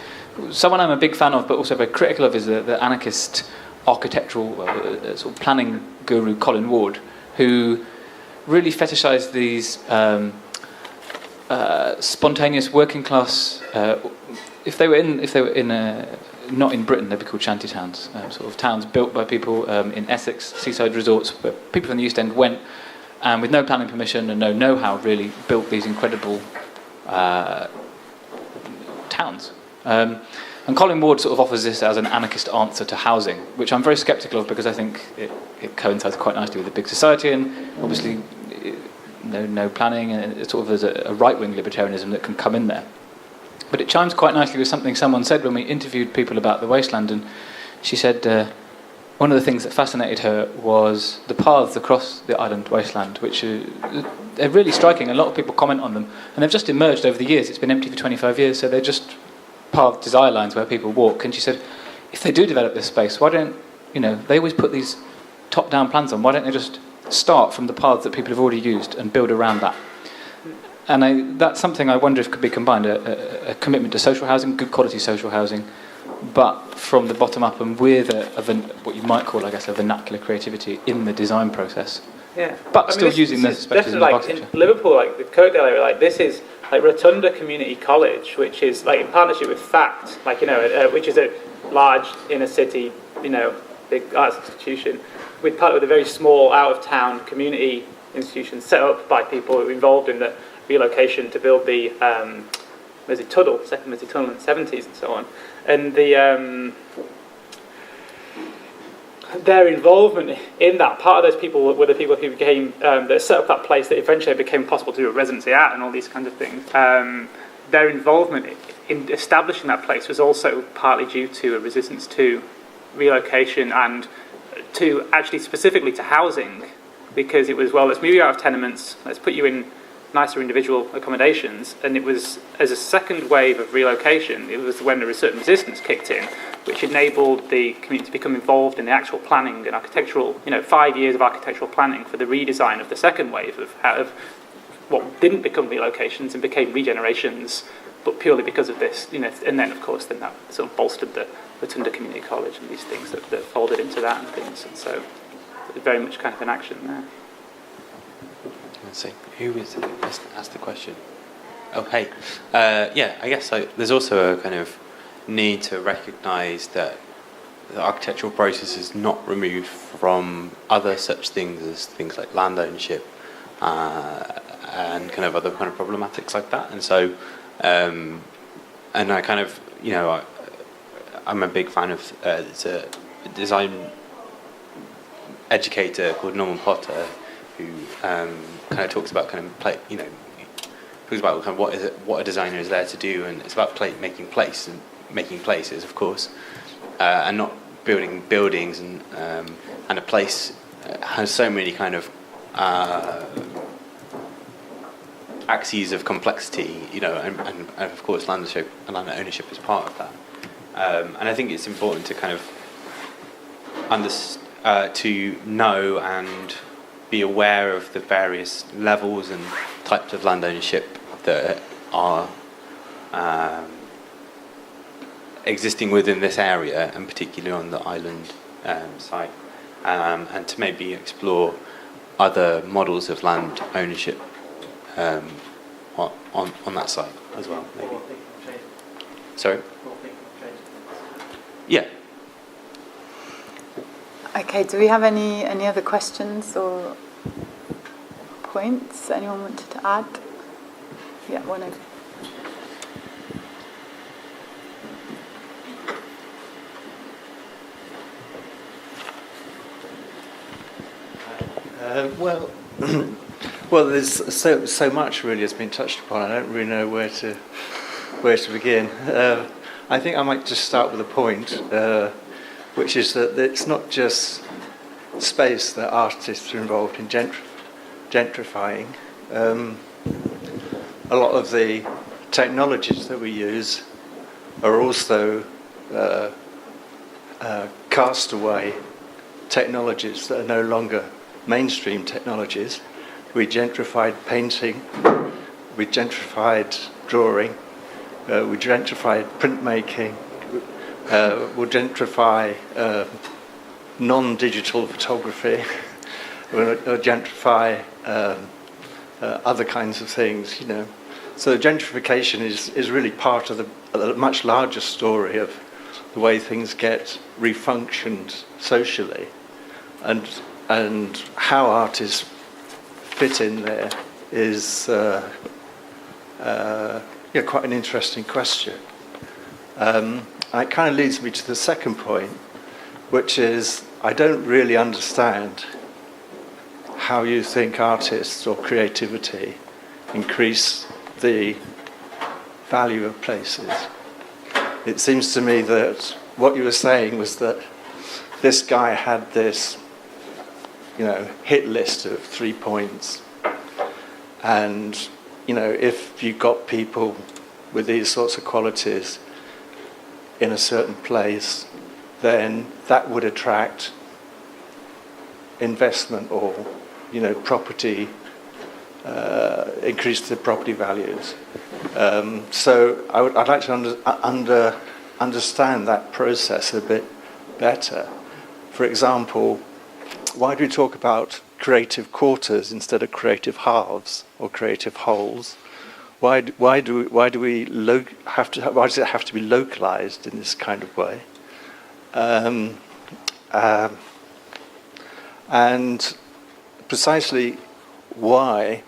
Someone I'm a big fan of, but also very critical of, is the anarchist architectural sort of planning guru Colin Ward, who really fetishised these spontaneous working class. If they were in not in Britain, they'd be called shanty towns, sort of towns built by people in Essex, seaside resorts, where people from the East End went, and with no planning permission and no know-how, really built these incredible towns. And Colin Ward sort of offers this as an anarchist answer to housing, which I'm very sceptical of, because I think it coincides quite nicely with the big society, and obviously no planning, and it's sort of as a right-wing libertarianism that can come in there. But it chimes quite nicely with something someone said when we interviewed people about the Wasteland, and she said one of the things that fascinated her was the paths across the island Wasteland, which they're really striking. A lot of people comment on them, and they've just emerged over the years. It's been empty for 25 years, so they're just paved desire lines where people walk. And she said, if they do develop this space, why don't, they always put these top-down plans on, why don't they just start from the paths that people have already used and build around that? And that's something I wonder if could be combined, a commitment to social housing, good quality social housing, but from the bottom up, and with what you might call, I guess, a vernacular creativity in the design process. Yeah. But still using the spectrum of architecture. In Liverpool, like the Kirkdale area, this is like Rotunda Community College, which is like in partnership with FACT, which is a large inner city, big arts institution, with a very small out-of-town community institution set up by people who were involved in the relocation to build the Mersey Tunnel, second Mersey Tunnel in the 70s and so on. And their involvement in that, part of those people were the people who became, that set up that place that eventually became possible to do a residency at and all these kinds of things. Their involvement in establishing that place was also partly due to a resistance to relocation and to actually specifically to housing, because it was, well, let's move you out of tenements, let's put you in nicer individual accommodations. And it was as a second wave of relocation, it was when the certain resistance kicked in, which enabled the community to become involved in the actual planning and architectural, 5 years of architectural planning for the redesign of the second wave of what didn't become relocations and became regenerations, but purely because of this, and then of course that sort of bolstered the Rotunda Community College and these things that folded into that and things, and so very much kind of an action there. Let's see, who is it that asked the question? Oh, hey. I guess there's also a kind of need to recognise that the architectural process is not removed from other such things as things like land ownership and kind of other kind of problematics like that. And so, and I kind of, I'm a big fan of it's a design educator called Norman Potter, who kind of talks about kind of talks about kind of what a designer is there to do, and it's about making places, of course, and not building buildings, and a place has so many kind of axes of complexity, and of course land ownership is part of that, and I think it's important to kind of to know and be aware of the various levels and types of land ownership that are existing within this area, and particularly on the island site, and to maybe explore other models of land ownership on that side as well, maybe. Sorry? Yeah. Okay, do we have any other questions or points anyone wanted to add? Yeah, one over. Well, well, there's so much really has been touched upon. I don't really know where to begin. I think I might just start with a point, which is that it's not just space that artists are involved in gentrifying. A lot of the technologies that we use are also castaway technologies that are no longer mainstream technologies. We gentrified painting, we gentrified drawing, we gentrified printmaking, we'll gentrify non-digital photography, we'll gentrify other kinds of things, you know. So gentrification is really part of a much larger story of the way things get refunctioned socially, and how artists fit in there is quite an interesting question. And it kind of leads me to the second point, which is I don't really understand how you think artists or creativity increase the value of places. It seems to me that what you were saying was that this guy had this, hit list of 3 points, and if you got people with these sorts of qualities in a certain place, then that would attract investment or property, increase the property values. So I'd like to understand that process a bit better. For example, why do we talk about creative quarters instead of creative halves or creative wholes? Why does it have to be localized in this kind of way? And precisely why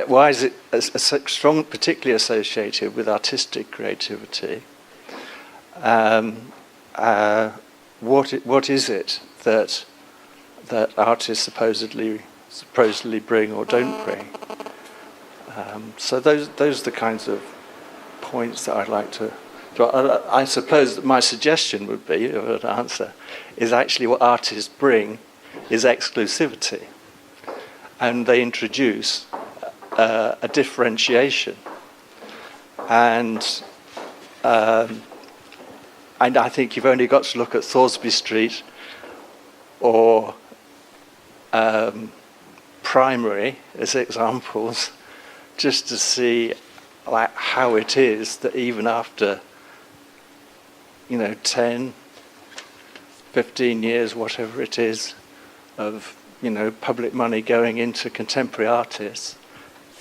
why is it strong, particularly associated with artistic creativity? What is it that artists supposedly bring or don't bring? So those are the kinds of points that I'd like to. I suppose that my suggestion would be, or an answer, is actually what artists bring is exclusivity, and they introduce a differentiation, and I think you've only got to look at Thoresby Street or Primary as examples, just to see how it is that even after 10, 15 years, whatever it is, of public money going into contemporary artists,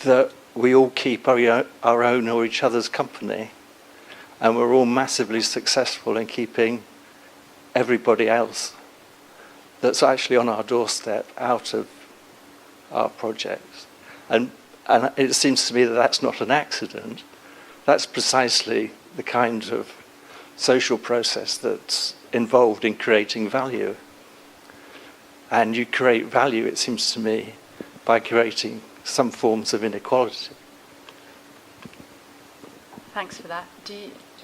that we all keep our own or each other's company, and we're all massively successful in keeping everybody else that's actually on our doorstep out of our projects. And it seems to me that that's not an accident. That's precisely the kind of social process that's involved in creating value. And you create value, it seems to me, by creating some forms of inequality. Thanks for that. Do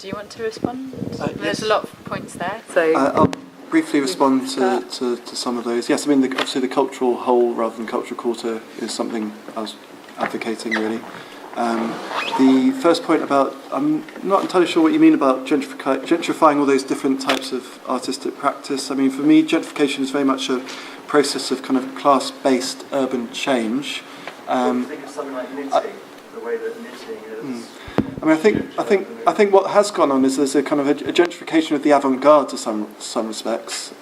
you want to respond? There's Yes. a lot of points there. So I'll briefly respond to some of those. Yes, I mean, obviously the cultural whole rather than cultural quarter is something I was advocating, really. The first point about, I'm not entirely sure what you mean about gentrifying all those different types of artistic practice. I mean, for me, gentrification is very much a process of kind of class-based urban change. Think of something like knitting, the way that knitting is. I mean, I think what has gone on is there's a kind of a gentrification of the avant-garde to some respects.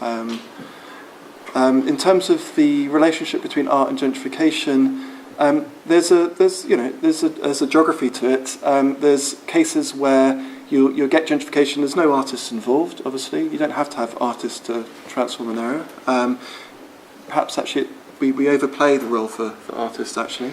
In terms of the relationship between art and gentrification, there's a geography to it. There's cases where you'll get gentrification. There's no artists involved. Obviously, you don't have to have artists to transform an area. Perhaps actually we overplay the role for artists. Actually,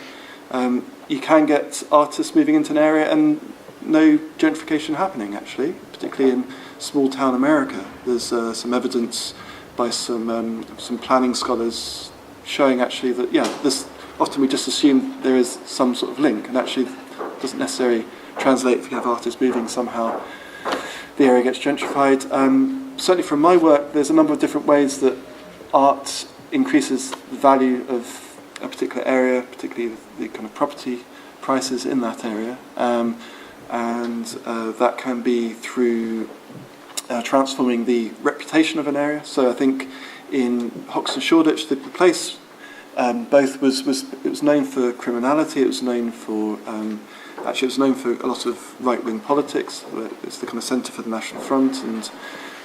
you can get artists moving into an area and no gentrification happening. Actually, particularly in small town America, there's some evidence by some planning scholars showing actually that this often we just assume there is some sort of link, and actually doesn't necessarily translate. If you have artists moving, somehow the area gets gentrified. Certainly from my work, there's a number of different ways that art increases the value of a particular area, particularly the kind of property prices in that area, and that can be through transforming the reputation of an area. So I think in Hoxton Shoreditch, the place both was known for criminality. It was known for it was known for a lot of right-wing politics. It's the kind of centre for the National Front, and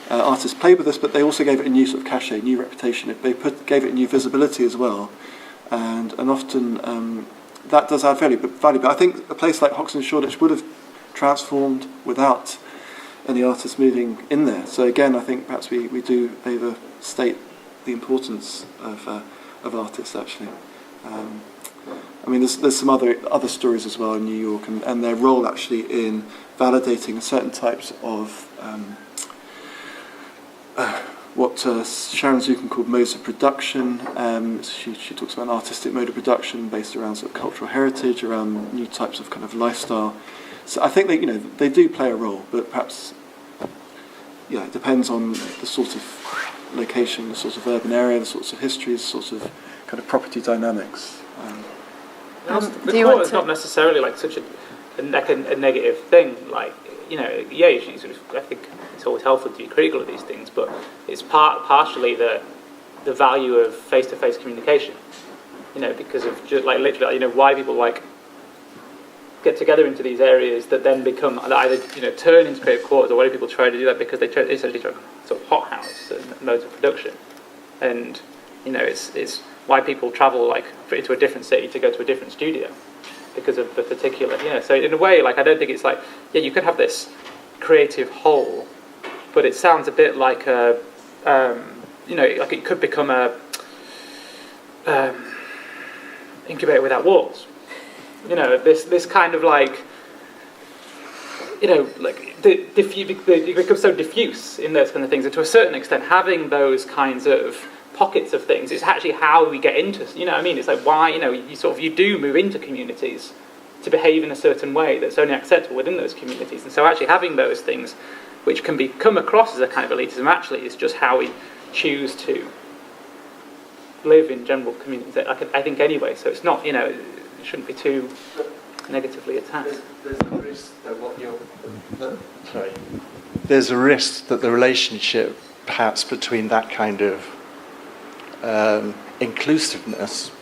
artists played with this, but they also gave it a new sort of cachet, new reputation. They gave it new visibility as well, and often that does add value. But I think a place like Hoxton Shoreditch would have transformed without any artists moving in there. So again, I think perhaps we do overstate the importance of artists actually. I mean, there's some other stories as well in New York, and their role actually in validating certain types of what Sharon Zukin called modes of production. She talks about an artistic mode of production based around sort of cultural heritage, around new types of kind of lifestyle. So I think they do play a role, but perhaps it depends on the sort of location, the sort of urban area, the sorts of histories, the sorts of kind of property dynamics. The court is not necessarily like such a negative thing. Like you sort of, I think it's always helpful to be critical of these things, but it's partially the value of face-to-face communication. Because of just like literally, why people like get together into these areas that then become either turn into creative quarters, or why do people try to do that? Because they essentially try sort of hothouse and modes of production, and it's why people travel like into a different city to go to a different studio because of the particular So in a way, like I don't think it's like you could have this creative whole, but it sounds a bit like a like it could become a incubator without walls. This kind of like, like it becomes so diffuse in those kind of things, and to a certain extent, having those kinds of pockets of things is actually how we get into. It's like why you do move into communities to behave in a certain way that's only acceptable within those communities, and so actually having those things, which can come across as a kind of elitism, actually is just how we choose to live in general communities. I think anyway. So it's not it shouldn't be too negatively attacked. There's a risk that There's a risk that the relationship, perhaps, between that kind of inclusiveness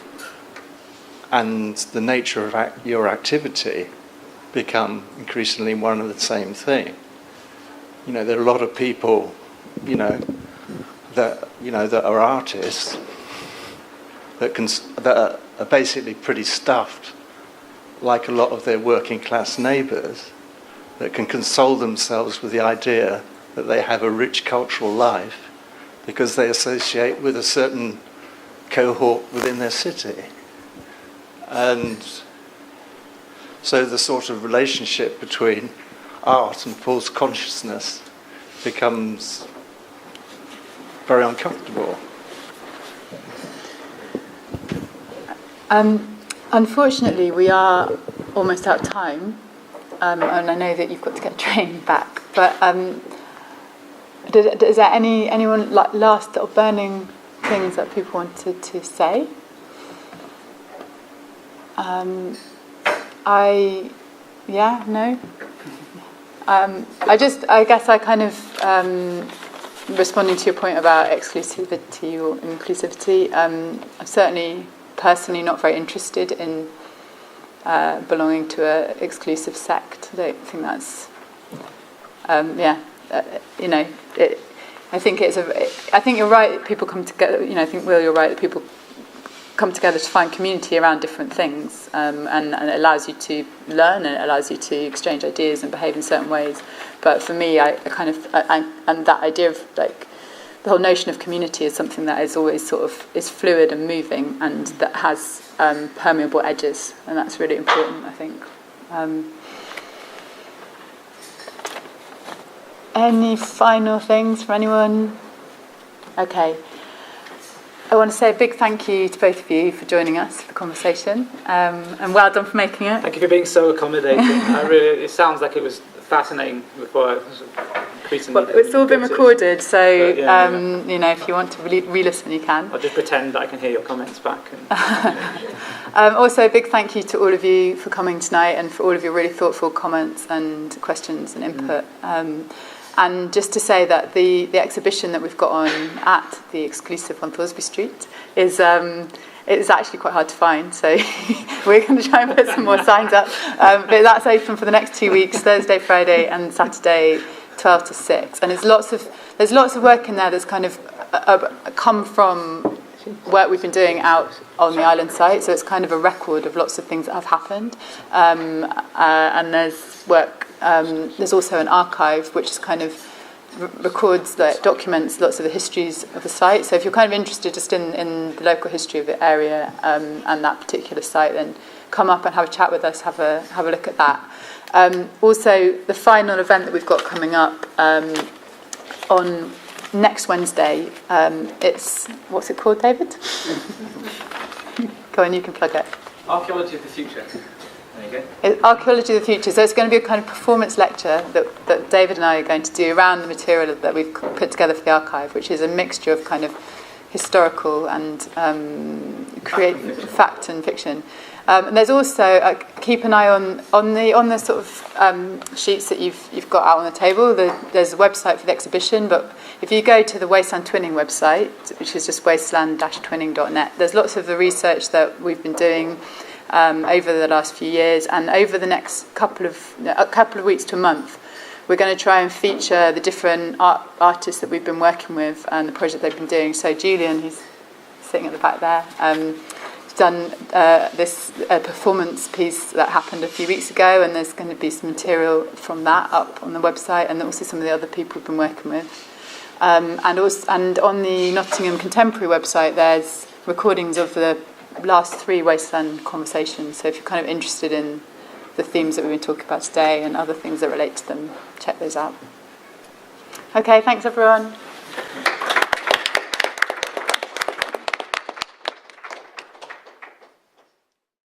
and the nature of your activity become increasingly one and the same thing. There are a lot of people, that are artists that are basically pretty stuffed, like a lot of their working class neighbours, that can console themselves with the idea that they have a rich cultural life because they associate with a certain cohort within their city. And so the sort of relationship between art and false consciousness becomes very uncomfortable. Unfortunately, we are almost out of time, and I know that you've got to get a train back. But is there anyone like last or burning things that people wanted to say? No. I guess I kind of responding to your point about exclusivity or inclusivity. I'm certainly personally not very interested in belonging to an exclusive sect. I don't think that's I think I think you're right. People come together. I think Will, you're right that people come together to find community around different things, and it allows you to learn and it allows you to exchange ideas and behave in certain ways. But for me, I and that idea of like the whole notion of community is something that is always sort of is fluid and moving and that has permeable edges, and that's really important, I think. Any final things for anyone? Okay. I want to say a big thank you to both of you for joining us for the conversation, and well done for making it. Thank you for being so accommodating. It sounds like it was fascinating before. Well, it's all been recorded, so if you want to re-listen, you can. I'll just pretend that I can hear your comments back. Also, a big thank you to all of you for coming tonight and for all of your really thoughtful comments and questions and input. And just to say that the exhibition that we've got on at the Exclusive on Thoresby Street is it's actually quite hard to find, so we're going to try and put some more signs up. But that's open for the next 2 weeks, Thursday, Friday and Saturday, 12 to 6. And there's lots of work in there that's kind of come from work we've been doing out on the island site, so it's kind of a record of lots of things that have happened. And there's work. There's also an archive which is kind of records, documents lots of the histories of the site. So if you're kind of interested just in the local history of the area and that particular site, then come up and have a chat with us, have a look at that. Also, the final event that we've got coming up on next Wednesday, it's, what's it called, David? Go on, you can plug it. Archaeology of the Future. There you go. Archaeology of the Future. So it's going to be a kind of performance lecture that David and I are going to do around the material that we've put together for the archive, which is a mixture of kind of historical and fact and fiction. And there's also keep an eye on the sort of sheets that you've got out on the table. There's a website for the exhibition, but if you go to the Wasteland Twinning website, which is just wasteland-twinning.net, there's lots of the research that we've been doing over the last few years, and over the next couple of weeks to a month, we're going to try and feature the different artists that we've been working with and the project they've been doing. So Julian, who's sitting at the back there, done this performance piece that happened a few weeks ago, and there's going to be some material from that up on the website, and also some of the other people we've been working with. And on the Nottingham Contemporary website, there's recordings of the last 3 Wasteland conversations. So if you're kind of interested in the themes that we've been talking about today and other things that relate to them, check those out. Okay, thanks everyone.